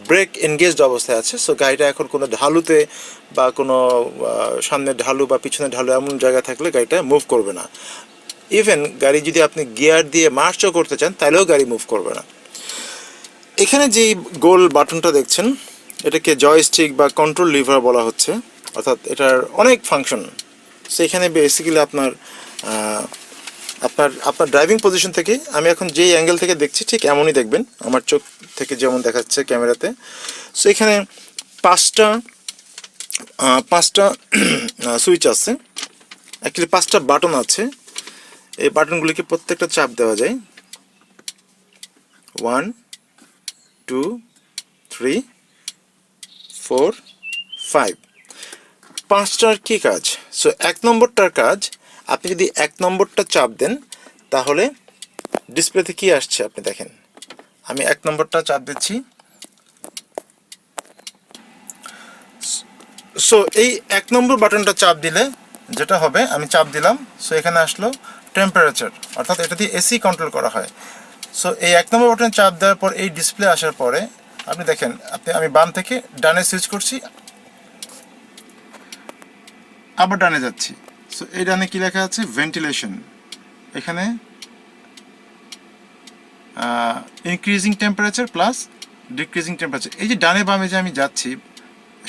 [SPEAKER 1] ব্রেক এনগেজড অবস্থায় আছে। সো গাড়িটা এখন কোনো ঢালুতে বা কোনো সামনের ঢালু বা পিছনের ঢালু এমন জায়গায় থাকলে গাড়িটা মুভ করবে না। ইভেন গাড়ি যদি আপনি গিয়ার দিয়ে মার্চও করতে চান তাহলেও গাড়ি মুভ করবে না। এখানে যেই গোল বাটনটা দেখছেন, এটাকে জয়স্টিক বা কন্ট্রোল লিভার বলা হচ্ছে, অর্থাৎ এটার অনেক ফাংশন। সেখানে বেসিক্যালি আপনার ড্রাইভিং পজিশন থেকে, আমি এখন যেই অ্যাঙ্গেল থেকে দেখছি ঠিক এমনই দেখবেন, আমার চোখ থেকে যেমন দেখাচ্ছে ক্যামেরাতে। সো এখানে পাঁচটা সুইচ আছে, অ্যাকচুয়ালি 5টা বাটন আছে। এই বাটনগুলিকে প্রত্যেকটা চাপ দেওয়া যায়, 1 2 3 4 5। 5টার কী কাজ? সো 1 নম্বরটার কাজ, আপনি যদি 1 নম্বরটা চাপ দেন তাহলে ডিসপ্লেতে কি আসছে আপনি দেখেন। আমি 1 নম্বরটা চাপ দিচ্ছি। সো এই 1 নম্বর বাটনটা চাপ দিলে যেটা হবে, আমি চাপ দিলাম, সো এখানে আসলো টেম্পারেচার, অর্থাৎ এটা দিয়ে এসি কন্ট্রোল করা হয়। সো এই 1 নম্বর বাটনে চাপ দেওয়ার পর এই ডিসপ্লে আসার পরে আপনি দেখেন, আমি বাম থেকে ডানে সুইচ করছি, আবার ডানে যাচ্ছি। সো এই ডানে কি লেখা আছে? ভেন্টিলেশন। এখানে increasing temperature plus decreasing temperature. এই যে ডানে বামে যে আমি যাচ্ছি,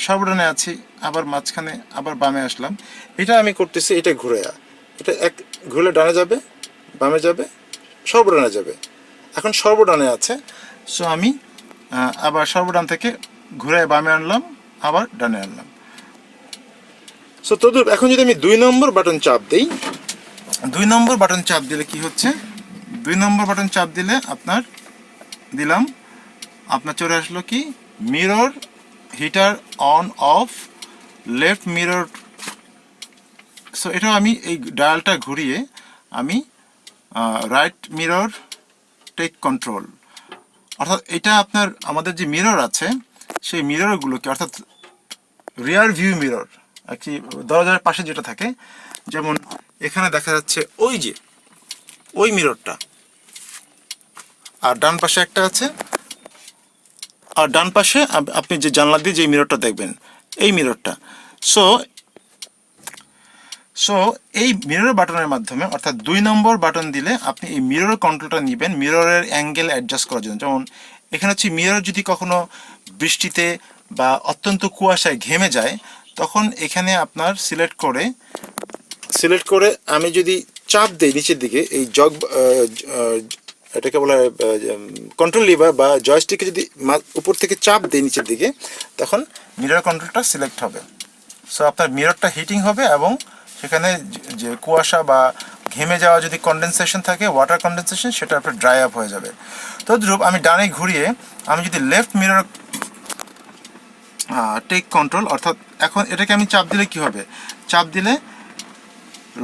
[SPEAKER 1] সর্বডানে আছি, আবার মাঝখানে আবার বামে আসলাম, এটা আমি করতেছি, এটা এটা ঘুরে ডানে যাবে, বামে যাবে, সর্বডানে যাবে। এখন সর্বডানে আছে, সো আমি আবার সর্বডান থেকে ঘুরে বামে আনলাম, আবার ডানে আনলাম। সো তদ্রুপ এখন যদি আমি 2 নম্বর বাটন চাপ দিই, 2 নম্বর বাটন চাপ দিলে কি হচ্ছে? 2 নম্বর বাটন চাপ দিলে আপনার চলে আসলো কি? Mirror heater on off, left mirror so এটা আমি এই ডায়ালটা ঘুরিয়ে আমি রাইট মিরর টেক কন্ট্রোল, অর্থাৎ এটা আপনার আমাদের যে মিরর আছে সেই মিররগুলোকে, অর্থাৎ রিয়ার ভিউ মিরর আর কি, দরজার পাশে যেটা থাকে, যেমন এখানে দেখা যাচ্ছে ওই মিররটা, আর ডান পাশে একটা আছে, আর ডান পাশে আপনি যে জানলা দিয়ে যে মিররটা দেখবেন এই মিররটা। সো সো এই মিরর বাটনের মাধ্যমে, অর্থাৎ 2 নম্বর বাটন দিলে আপনি এই মিরর কন্ট্রোলটা নেবেন মিররের অ্যাঙ্গেল অ্যাডজাস্ট করার জন্য। যেমন এখানে হচ্ছে মিরর যদি কখনো বৃষ্টিতে বা অত্যন্ত কুয়াশায় ঘেমে যায়, তখন এখানে আপনার সিলেক্ট করে আমি যদি চাপ দেই নিচের দিকে, এই এটাকে বলা হয় কন্ট্রোল লিভার বা জয়স্টিকে যদি উপর থেকে চাপ দেই নিচের দিকে, তখন মিরর কন্ট্রোলটা সিলেক্ট হবে। সো আপনার মিররটা হিটিং হবে এবং সেখানে যে কুয়াশা বা ঘেমে যাওয়া যদি কন্ডেনসেশন থাকে, ওয়াটার কন্ডেনসেশন, সেটা আপনার ড্রাই আপ হয়ে যাবে। তদ্রূপ আমি ডানে ঘুরিয়ে আমি যদি লেফট মিরর টেক কন্ট্রোল, অর্থাৎ এখন এটাকে আমি চাপ দিলে কি হবে, চাপ দিলে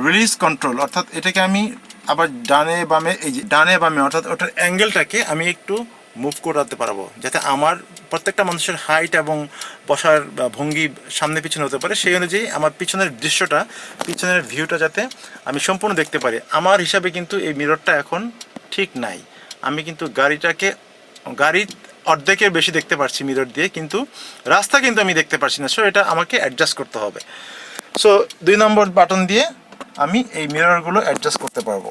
[SPEAKER 1] রিলিজ কন্ট্রোল, অর্থাৎ এটাকে আমি আবার ডানে বামে, এই যে ডানে বামে, অর্থাৎ ওটার অ্যাঙ্গেলটাকে আমি একটু মুভ করাতে পারবো, যাতে আমার প্রত্যেকটা মানুষের হাইট এবং বসার ভঙ্গি সামনে পিছনে হতে পারে, সেই অনুযায়ী আমার পিছনের দৃশ্যটা, পিছনের ভিউটা যাতে আমি সম্পূর্ণ দেখতে পারি। আমার হিসাবে কিন্তু এই মিররটা এখন ঠিক নাই, আমি কিন্তু গাড়ি অর্ধেকের বেশি দেখতে পারছি মিরর দিয়ে, কিন্তু রাস্তা কিন্তু আমি দেখতে পারছি না। সো এটা আমাকে অ্যাডজাস্ট করতে হবে। সো 2 নম্বর বাটন দিয়ে আমি এই মিররগুলো অ্যাডজাস্ট করতে পারবো।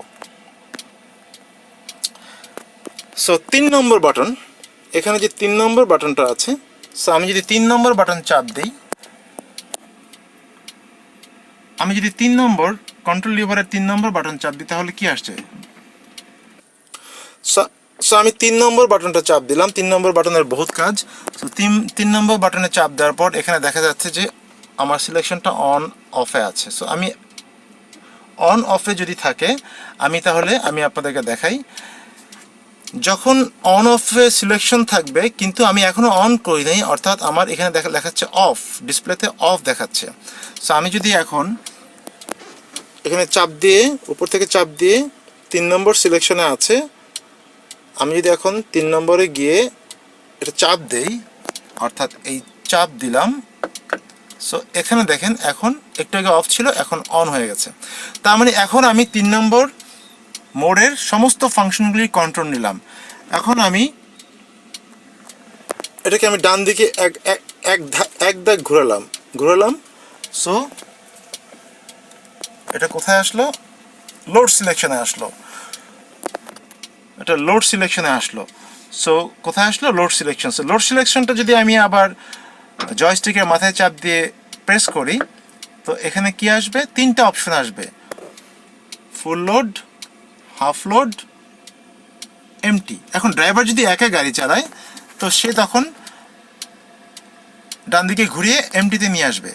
[SPEAKER 1] সো 3 নম্বর বাটন, এখানে যে 3 নম্বর বাটনটা আছে, সো আমি যদি 3 নম্বর বাটন চাপ দিই, আমি যদি 3 নম্বর কন্ট্রোল লিভারের 3 নম্বর বাটন চাপ দিই, তাহলে কি আসছে? সো আমি 3 নম্বর বাটনটা চাপ দিলাম। 3 নম্বর বাটনের বহুত কাজ। সো 3 নম্বর বাটনে চাপ দেওয়ার পর এখানে দেখা যাচ্ছে যে আমার সিলেকশনটা অন অফে আছে। সো আমি অন অফে যদি থাকে, তাহলে আমি আপনাদেরকে দেখাই, যখন অন অফে সিলেকশন থাকবে কিন্তু আমি এখনও অন করি নাই, অর্থাৎ আমার এখানে দেখাচ্ছে অফ, ডিসপ্লেতে অফ দেখাচ্ছে। সো আমি যদি এখন এখানে চাপ দিয়ে, উপর থেকে চাপ দিয়ে 3 নম্বর সিলেকশনে আছে, আমি যদি এখন 3 নম্বরে গিয়ে এটা চাপ দেই, অর্থাৎ এই চাপ দিলাম, সো এখানে দেখেন এখন একটু আগে অফ ছিল, এখন অন হয়ে গেছে। তার মানে এখন আমি 3 নম্বর মোডের সমস্ত ফাংশনগুলি কন্ট্রোল নিলাম। এখন আমি এটাকে ডান দিকে এক দাগ ঘুরালাম। সো এটা কোথায় আসলো? লোড সিলেকশনে আসলো। এটা লোড সিলেকশনে আসলো। সো কোথায় আসলো? Load selection. সো লোড সিলেকশনটা যদি আমি আবার জয়স্টিকের মাথায় চাপ দিয়ে প্রেস করি, তো এখানে কি আসবে? 3টা অপশন আসবে, full load, half load, empty. এখন ড্রাইভার যদি একা গাড়ি চালায়, তো সে তখন ডান দিকে ঘুরিয়ে এমটিতে নিয়ে আসবে।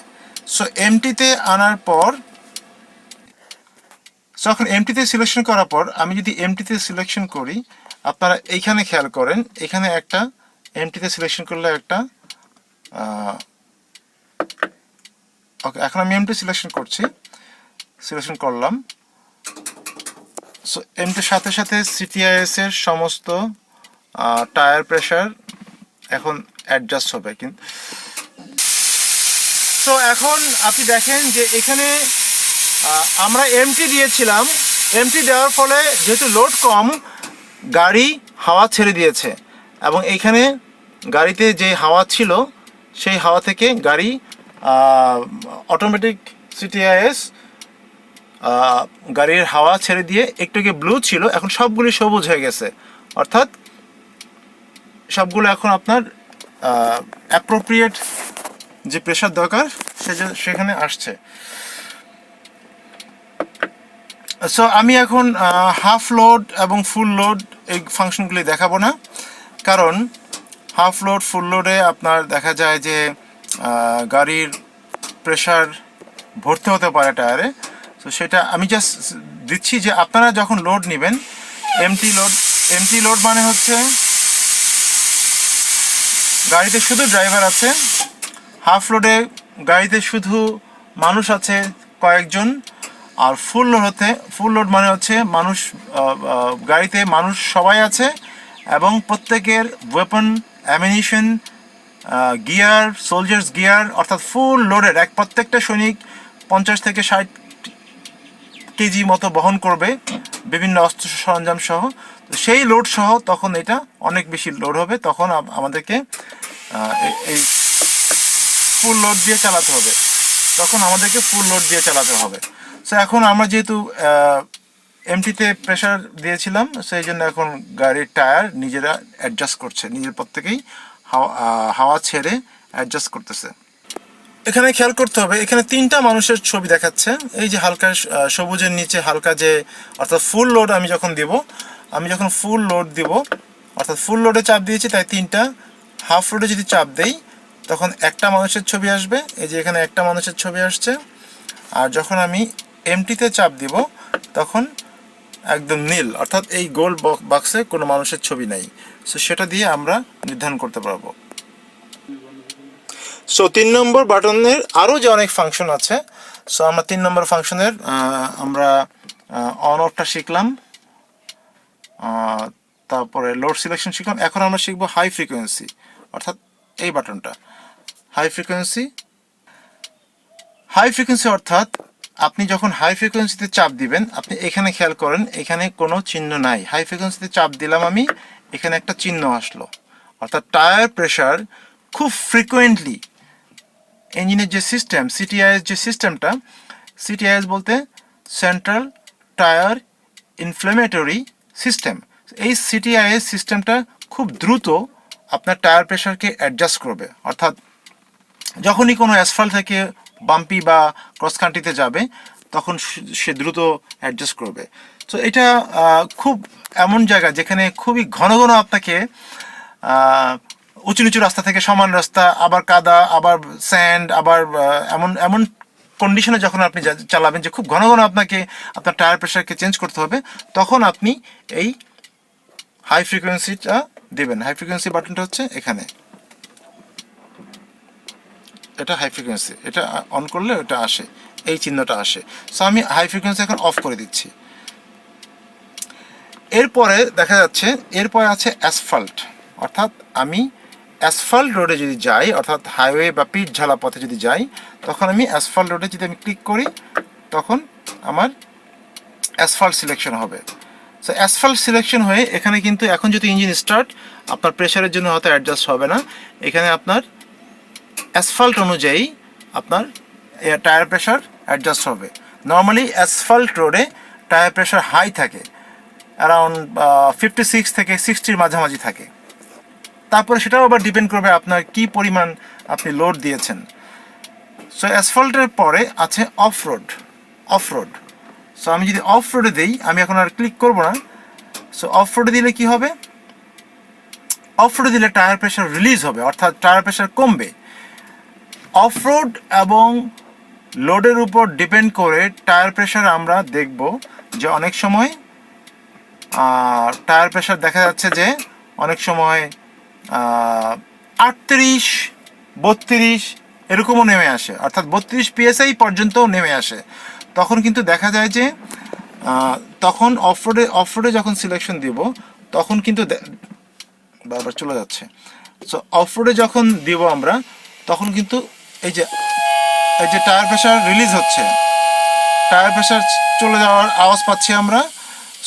[SPEAKER 1] সো এমটিতে আনার পর, এখন এমটিতে সিলেকশন করার পর আমি যদি এমটিতে সিলেকশন করি, আপনারা এইখানে খেয়াল করেন, এখানে একটা এমটিতে সিলেকশন করলে একটা ওকে, এখন আমি এমটি সিলেকশন করলাম। সো এমটির সাথে সাথে সিটিআইএস এর সমস্ত টায়ার প্রেশার এখন অ্যাডজাস্ট হবে। কিন্তু তো এখন আপনি দেখেন যে এখানে আমরা এমটি দিয়েছিলাম, এমটি দেওয়ার ফলে যেহেতু লোড কম, গাড়ি হাওয়া ছেড়ে দিয়েছে, এবং এইখানে গাড়িতে যে হাওয়া ছিল সেই হাওয়া থেকে গাড়ি অটোমেটিক সিটিআইএস গাড়ির হাওয়া ছেড়ে দিয়ে, একটু ব্লু ছিল, এখন সবগুলি সবুজ হয়ে গেছে, অর্থাৎ সবগুলো এখন আপনার অ্যাপ্রোপ্রিয়েট যে প্রেশার দরকার সেখানে আসছে। সো আমি এখন হাফ লোড এবং ফুল লোড এই ফাংশনগুলি দেখাবো না, কারণ হাফ লোড, ফুল লোডে আপনার দেখা যায় যে গাড়ির প্রেশার ভর্তি হতে পারে টায়ারে। তো সেটা আমি জাস্ট দিচ্ছি যে আপনারা যখন লোড নেবেন, এমটি লোড মানে হচ্ছে গাড়িতে শুধু ড্রাইভার আছে। হাফ লোডে গাড়িতে শুধু মানুষ আছে কয়েকজন। আর ফুল লোড মানে হচ্ছে মানুষ গাড়িতে মানুষ সবাই আছে এবং প্রত্যেকের weapon, ammunition, gear, soldiers gear, অর্থাৎ ফুল লোডের প্রত্যেকটা সৈনিক 50 থেকে 60 কেজি মতো বহন করবে বিভিন্ন অস্ত্র সরঞ্জাম সহ। সেই লোড সহ তখন এটা অনেক বেশি লোড হবে, তখন আমাদেরকে এই ফুল লোড দিয়ে চালাতে হবে, সো এখন আমরা যেহেতু এমটিতে প্রেশার দিয়েছিলাম, সেই জন্য এখন গাড়ির টায়ার নিজেরা অ্যাডজাস্ট করছে, নিজের প্রত্যেকেই হাওয়া ছেড়ে অ্যাডজাস্ট করতেছে। এখানে খেয়াল করতে হবে, এখানে 3টা মানুষের ছবি দেখাচ্ছে। এই যে হালকা সবুজের নিচে হালকা যে, অর্থাৎ ফুল লোড আমি যখন ফুল লোড দিব, অর্থাৎ ফুল লোডে চাপ দিয়েছি, তাই 3টা। হাফ লোডে যদি চাপ দেই তখন একটা মানুষের ছবি আসবে, এই যে এখানে একটা মানুষের ছবি আসছে। আর যখন আমি এমটিতে চাপ দিব তখন একদম নীল, অর্থাৎ এই গোল বক্সে কোনো মানুষের ছবি নাই। সো সেটা দিয়ে আমরা নির্ধারণ করতে পারবো। সো 3 নম্বর বাটনের আরও যে অনেক ফাংশন আছে, সো আমরা 3 নম্বর ফাংশনের আমরা অন অফটা শিখলাম, তারপরে লোড সিলেকশন শিখলাম। এখন আমরা শিখবো হাই ফ্রিকোয়েন্সি, অর্থাৎ এই বাটনটা হাই ফ্রিকোয়েন্সি অর্থাৎ আপনি যখন হাই ফ্রিকোয়েন্সিতে চাপ দিবেন, আপনি এখানে খেয়াল করেন, এখানে কোনো চিহ্ন নাই। হাই ফ্রিকোয়েন্সিতে চাপ দিলাম আমি, এখানে একটা চিহ্ন আসলো, অর্থাৎ টায়ার প্রেশার খুব ফ্রিকোয়েন্টলি ইঞ্জিনের যে সিস্টেম, সিটিআইএস যে সিস্টেমটা, সিটিআইএস বলতে সেন্ট্রাল টায়ার ইনফ্লেমেটরি সিস্টেম, এই সিটিআইএস সিস্টেমটা খুব দ্রুত আপনার টায়ার প্রেশারকে অ্যাডজাস্ট করবে। অর্থাৎ যখনই কোনো অ্যাসফাল্ট থেকে বাম্পি বা ক্রস কান্ট্রিতে যাবে তখন সে দ্রুত অ্যাডজাস্ট করবে। তো এটা খুব এমন জায়গা যেখানে খুবই ঘন ঘন আপনাকে উঁচু নিচু রাস্তা থেকে সমান রাস্তা, আবার কাদা, আবার স্যান্ড, আবার এমন এমন কন্ডিশনে যখন আপনি চালাবেন যে খুব ঘন ঘন আপনাকে আপনার টায়ার প্রেশারকে চেঞ্জ করতে হবে, তখন আপনি এই হাই ফ্রিকোয়েন্সিটা দেবেন। হাই ফ্রিকোয়েন্সি বাটনটা হচ্ছে এখানে, এটা হাই ফ্রিকোয়েন্সি, এটা অন করলে ওটা আসে, এই চিহ্নটা আসে। সো আমি হাই ফ্রিকোয়েন্সি এখন অফ করে দিচ্ছি। এরপরে দেখা যাচ্ছে, এরপরে আছে অ্যাসফাল্ট, অর্থাৎ আমি অ্যাসফাল্ট রোডে যদি যাই, অর্থাৎ হাইওয়ে বা পিচ ঝালা পথে যদি যাই, তখন আমি অ্যাসফাল্ট রোডে যদি আমি ক্লিক করি তখন আমার অ্যাসফাল্ট সিলেকশন হবে। সো অ্যাসফাল্ট সিলেকশন হয়ে এখানে কিন্তু এখন যদি ইঞ্জিন স্টার্ট, আপনার প্রেশারের জন্য হয়তো অ্যাডজাস্ট হবে না, এখানে আপনার অ্যাসফাল্ট অনুযায়ী আপনার টায়ার প্রেশার অ্যাডজাস্ট হবে। নর্মালি অ্যাসফাল্ট রোডে টায়ার প্রেশার হাই থাকে, অ্যারাউন্ড 56 থেকে 60-র মাঝামাঝি থাকে। তারপরে সেটাও আবার ডিপেন্ড করবে আপনার কি পরিমাণ আপনি লোড দিয়েছেন। সো অ্যাসফাল্টের পরে আছে অফ রোড। সো আমি যদি অফ রোডে দিই, আমি এখন আর ক্লিক করব না। সো অফ রোডে দিলে কি হবে? অফ রোডে দিলে টায়ার প্রেশার রিলিজ হবে, অর্থাৎ টায়ার প্রেশার কমবে। অফ রোড এবং লোডের উপর ডিপেন্ড করে টায়ার প্রেশার আমরা দেখব যে অনেক সময় টায়ার প্রেশার দেখা যাচ্ছে যে অনেক সময় 38, 32 এরকমও নেমে আসে, অর্থাৎ 32 PSI পর্যন্তও নেমে আসে। তখন কিন্তু দেখা যায় যে তখন অফ রোডে যখন সিলেকশন দিব তখন কিন্তু বারবার চলে যাচ্ছে। সো অফ রোডে যখন দিব আমরা তখন কিন্তু এই যে টায়ার প্রেশার রিলিজ হচ্ছে, টায়ার প্রেশার চলে যাওয়ার আওয়াজ পাচ্ছি আমরা।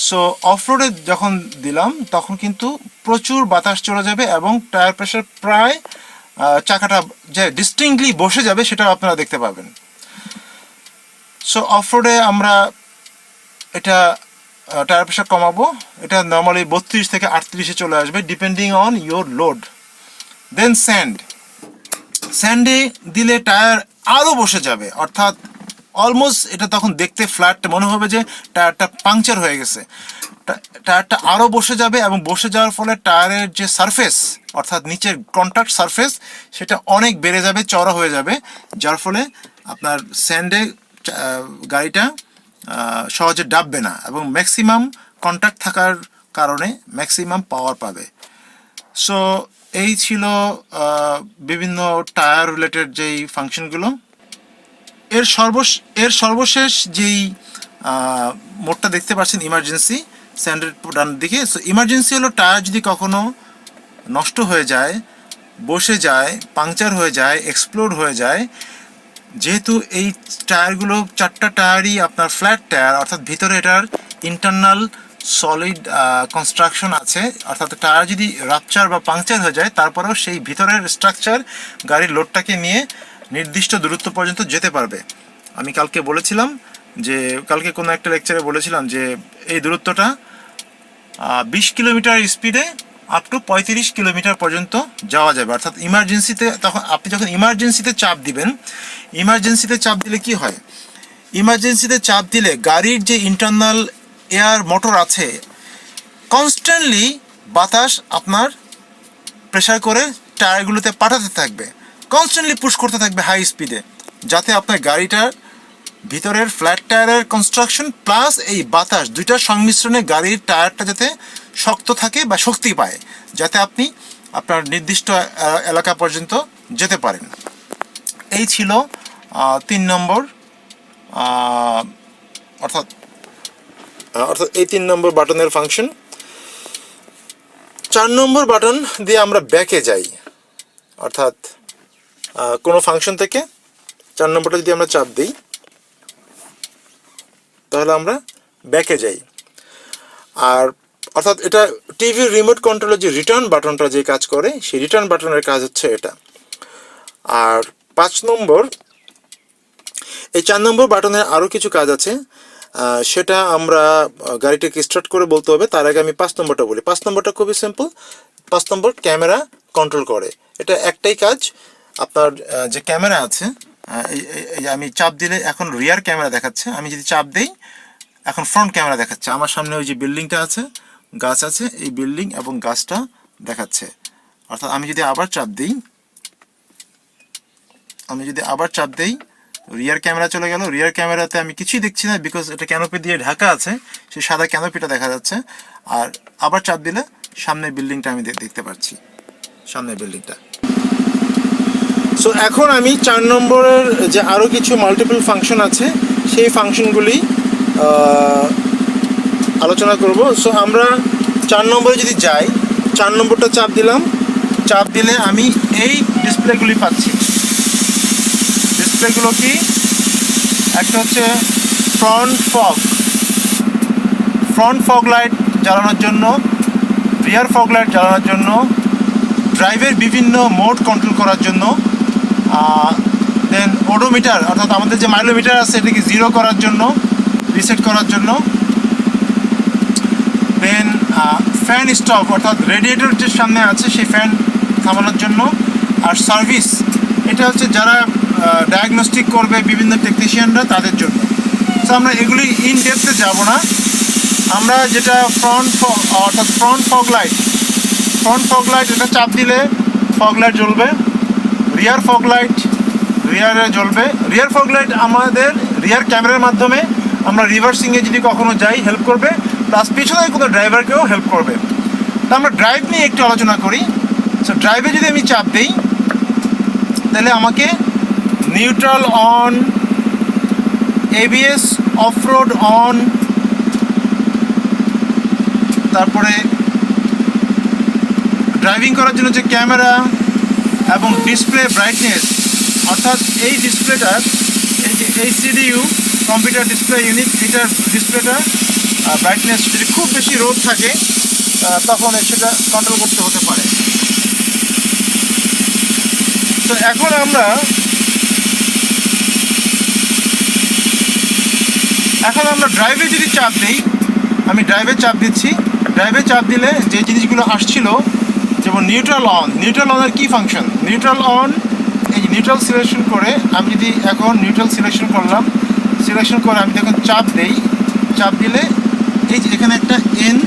[SPEAKER 1] সো অফ রোডে যখন দিলাম তখন কিন্তু প্রচুর বাতাস চলে যাবে এবং টায়ার প্রেশার প্রায় চাকাটা যে ডিস্টিংক্টলি বসে যাবে সেটাও আপনারা দেখতে পাবেন। সো অফ রোডে আমরা এটা টায়ার প্রেশার কমাবো, এটা নর্মালি 32 থেকে 38-এ চলে আসবে ডিপেন্ডিং অন ইয়োর লোড। দেন স্যান্ডে দিলে টায়ার আরও বসে যাবে, অর্থাৎ অলমোস্ট এটা তখন দেখতে ফ্ল্যাট মনে হবে যে টায়ারটা পাংচার হয়ে গেছে। টায়ারটা আরও বসে যাবে এবং বসে যাওয়ার ফলে টায়ারের যে সারফেস, অর্থাৎ নিচের কন্ট্যাক্ট সারফেস, সেটা অনেক বেড়ে যাবে, চড়া হয়ে যাবে, যার ফলে আপনার স্যান্ডে গাড়িটা সহজে ডাববে না এবং ম্যাক্সিমাম কন্ট্যাক্ট থাকার কারণে ম্যাক্সিমাম পাওয়ার পাবে। সো এই ছিল বিভিন্ন টায়ার রিলেটেড যেই ফাংশনগুলো। এর সর্বশেষ যেই মোডটা দেখতে পাচ্ছেন ইমার্জেন্সি স্যান্ডের ডান দিকে। সো ইমার্জেন্সি হলো টায়ার যদি কখনো নষ্ট হয়ে যায়, বসে যায়, পাংচার হয়ে যায়, এক্সপ্লোড হয়ে যায়, যেহেতু এই টায়ারগুলো 4টা টায়ারই আপনার ফ্ল্যাট টায়ার, অর্থাৎ ভিতরে এটার ইন্টারনাল সলিড কনস্ট্রাকশন আছে, অর্থাৎ টায়ার যদি রাপচার বা পাংচার হয়ে যায় তারপরেও সেই ভিতরের স্ট্রাকচার গাড়ির লোডটাকে নিয়ে নির্দিষ্ট দূরত্ব পর্যন্ত যেতে পারবে। আমি কালকে বলেছিলাম যে, কালকে কোনো একটা লেকচারে বলেছিলাম যে এই দূরত্বটা 20 কিলোমিটার স্পিডে আপ টু 35 কিলোমিটার পর্যন্ত যাওয়া যাবে। অর্থাৎ ইমার্জেন্সিতে, তখন আপনি যখন ইমার্জেন্সিতে চাপ দিবেন, ইমার্জেন্সিতে চাপ দিলে কি হয়, ইমার্জেন্সিতে চাপ দিলে গাড়ির যে ইন্টারনাল এয়ার মোটর আছে, কনস্ট্যান্টলি বাতাস আপনার প্রেসার করে টায়ারগুলোতে পাঠাতে থাকবে, কনস্ট্যান্টলি পুশ করতে থাকবে হাই স্পিডে, যাতে আপনার গাড়িটার ভিতরের ফ্ল্যাট টায়ারের কনস্ট্রাকশন প্লাস এই বাতাস দুইটার সংমিশ্রণে গাড়ির টায়ারটা যাতে শক্ত থাকে বা শক্তি পায়, যাতে আপনি আপনার নির্দিষ্ট এলাকা পর্যন্ত যেতে পারেন। এই ছিল 3 নম্বর, অর্থাৎ এই 3 নম্বর বাটনের ফাংশন। 4 নম্বর বাটন দিয়ে আমরা ব্যাকে যাই, অর্থাৎ কোনো ফাংশন থেকে 4 নম্বরটা যদি আমরা চাপ দিই তাহলে আমরা ব্যাকে যাই। আর অর্থাৎ এটা টিভির রিমোট কন্ট্রোলের যে রিটার্ন বাটনটা যে কাজ করে, সেই রিটার্ন বাটনের কাজ হচ্ছে এটা। আর 5 নম্বর, এই 4 নম্বর বাটনের আরও কিছু কাজ আছে, সেটা আমরা গাড়িটাকে স্টার্ট করে বলতে হবে। তার আগে আমি 5 নম্বরটা বলি। 5 নম্বরটা খুবই সিম্পল। 5 নম্বর ক্যামেরা কন্ট্রোল করে। এটা একটাই কাজ, আপনার যে ক্যামেরা আছে, এই আমি চাপ দিলে এখন রিয়ার ক্যামেরা দেখাচ্ছে, আমি যদি চাপ দিই এখন ফ্রন্ট ক্যামেরা দেখাচ্ছে। আমার সামনে ওই যে বিল্ডিংটা আছে, গাছ আছে, এই বিল্ডিং এবং গাছটা দেখাচ্ছে। অর্থাৎ আমি যদি আবার চাপ দিই, রিয়ার ক্যামেরা চলে গেল। রিয়ার ক্যামেরাতে আমি কিছুই দেখছি না, বিকজ এটা ক্যানোপি দিয়ে ঢাকা আছে, সেই সাদা ক্যানোপিটা দেখা যাচ্ছে। আর আবার চাপ দিলে সামনের বিল্ডিংটা আমি দেখতে পাচ্ছি, সামনের বিল্ডিংটা। সো এখন আমি 4 নম্বরের যে আরও কিছু মাল্টিপল ফাংশন আছে, সেই ফাংশনগুলি আলোচনা করব। সো আমরা 4 নম্বরে যদি যাই, 4 নম্বরটা চাপ দিলাম, চাপ দিলে আমি এই ডিসপ্লেগুলি পাচ্ছি। ডিসপ্লেগুলো কি, একটা হচ্ছে ফ্রন্ট ফগ লাইট জ্বালানোর জন্য, রিয়ার ফগ লাইট জ্বালানোর জন্য, ড্রাইভের বিভিন্ন মোড কন্ট্রোল করার জন্য, দেন ওডোমিটার অর্থাৎ আমাদের যে মাইলোমিটার আছে এটাকে 0 করার জন্য, রিসেট করার জন্য, দেন ফ্যান স্টপ অর্থাৎ রেডিয়েটর যে সামনে আছে সেই ফ্যান থামানোর জন্য, আর সার্ভিস, এটা হচ্ছে যারা ডায়াগনস্টিক করবে বিভিন্ন টেকনিশিয়ানরা তাদের জন্য। সো আমরা এগুলি ইন ডেপথে যাব না। আমরা যেটা ফ্রন্ট ফগ লাইট এটা চাপ দিলে ফগ লাইট জ্বলবে। রিয়ার ফগ লাইট রিয়ারে জ্বলবে। রিয়ার ফগ লাইট আমাদের রিয়ার ক্যামেরার মাধ্যমে আমরা রিভার্সিংয়ে যদি কখনো যাই হেল্প করবে, প্লাস পিছনে কোনো ড্রাইভারকেও হেল্প করবে। তা আমরা ড্রাইভ নিয়ে একটু আলোচনা করি। সো ড্রাইভে যদি আমি চাপ দিই তাহলে আমাকে neutral on, ABS off-road on, তারপরে ড্রাইভিং করার জন্য যে ক্যামেরা এবং ডিসপ্লে ব্রাইটনেস, অর্থাৎ এই ডিসপ্লেটার এই সিডিইউ কম্পিউটার ডিসপ্লে ইউনিট, এটার ডিসপ্লেটা ব্রাইটনেস যদি খুব বেশি রোদ থাকে তখন সেটা কন্ট্রোল করতে হতে পারে। তো এখন আমরা ড্রাইভে যদি চাপ দিই, আমি ড্রাইভে চাপ দিচ্ছি। ড্রাইভে চাপ দিলে যে জিনিসগুলো আসছিল, যেমন নিউট্রাল অনের কী ফাংশন, নিউট্রাল অন, এই নিউট্রাল সিলেকশন করে আমি যদি এখন নিউট্রাল সিলেকশন করলাম, সিলেকশন করে আমি যখন চাপ দেই, চাপ দিলে এই যে এখানে একটা এন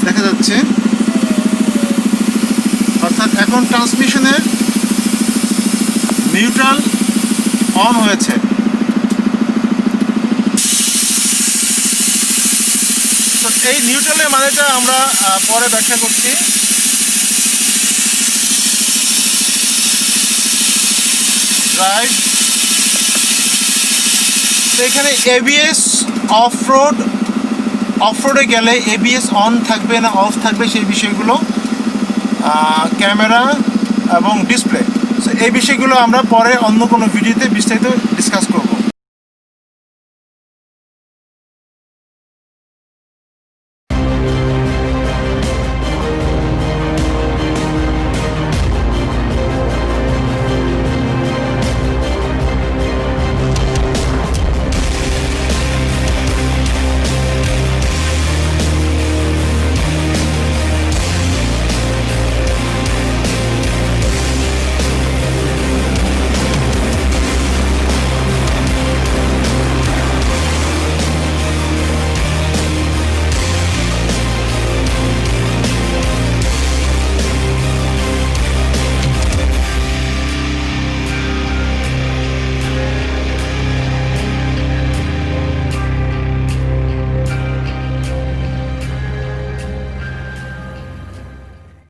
[SPEAKER 1] দেখা যাচ্ছে, অর্থাৎ এখন ট্রান্সমিশনের নিউট্রাল অন হয়েছে। তো এই নিউট্রালের মানেটা আমরা পরে ব্যাখ্যা করছি। ড্রাইভ এখানে এবিএস অফরোডে গেলে এবিএস অন থাকবে না অফ থাকবে সেই বিষয়গুলো, ক্যামেরা এবং ডিসপ্লে, সো এই বিষয়গুলো আমরা পরে অন্য কোনো ভিডিওতে বিস্তারিত ডিসকাস করব।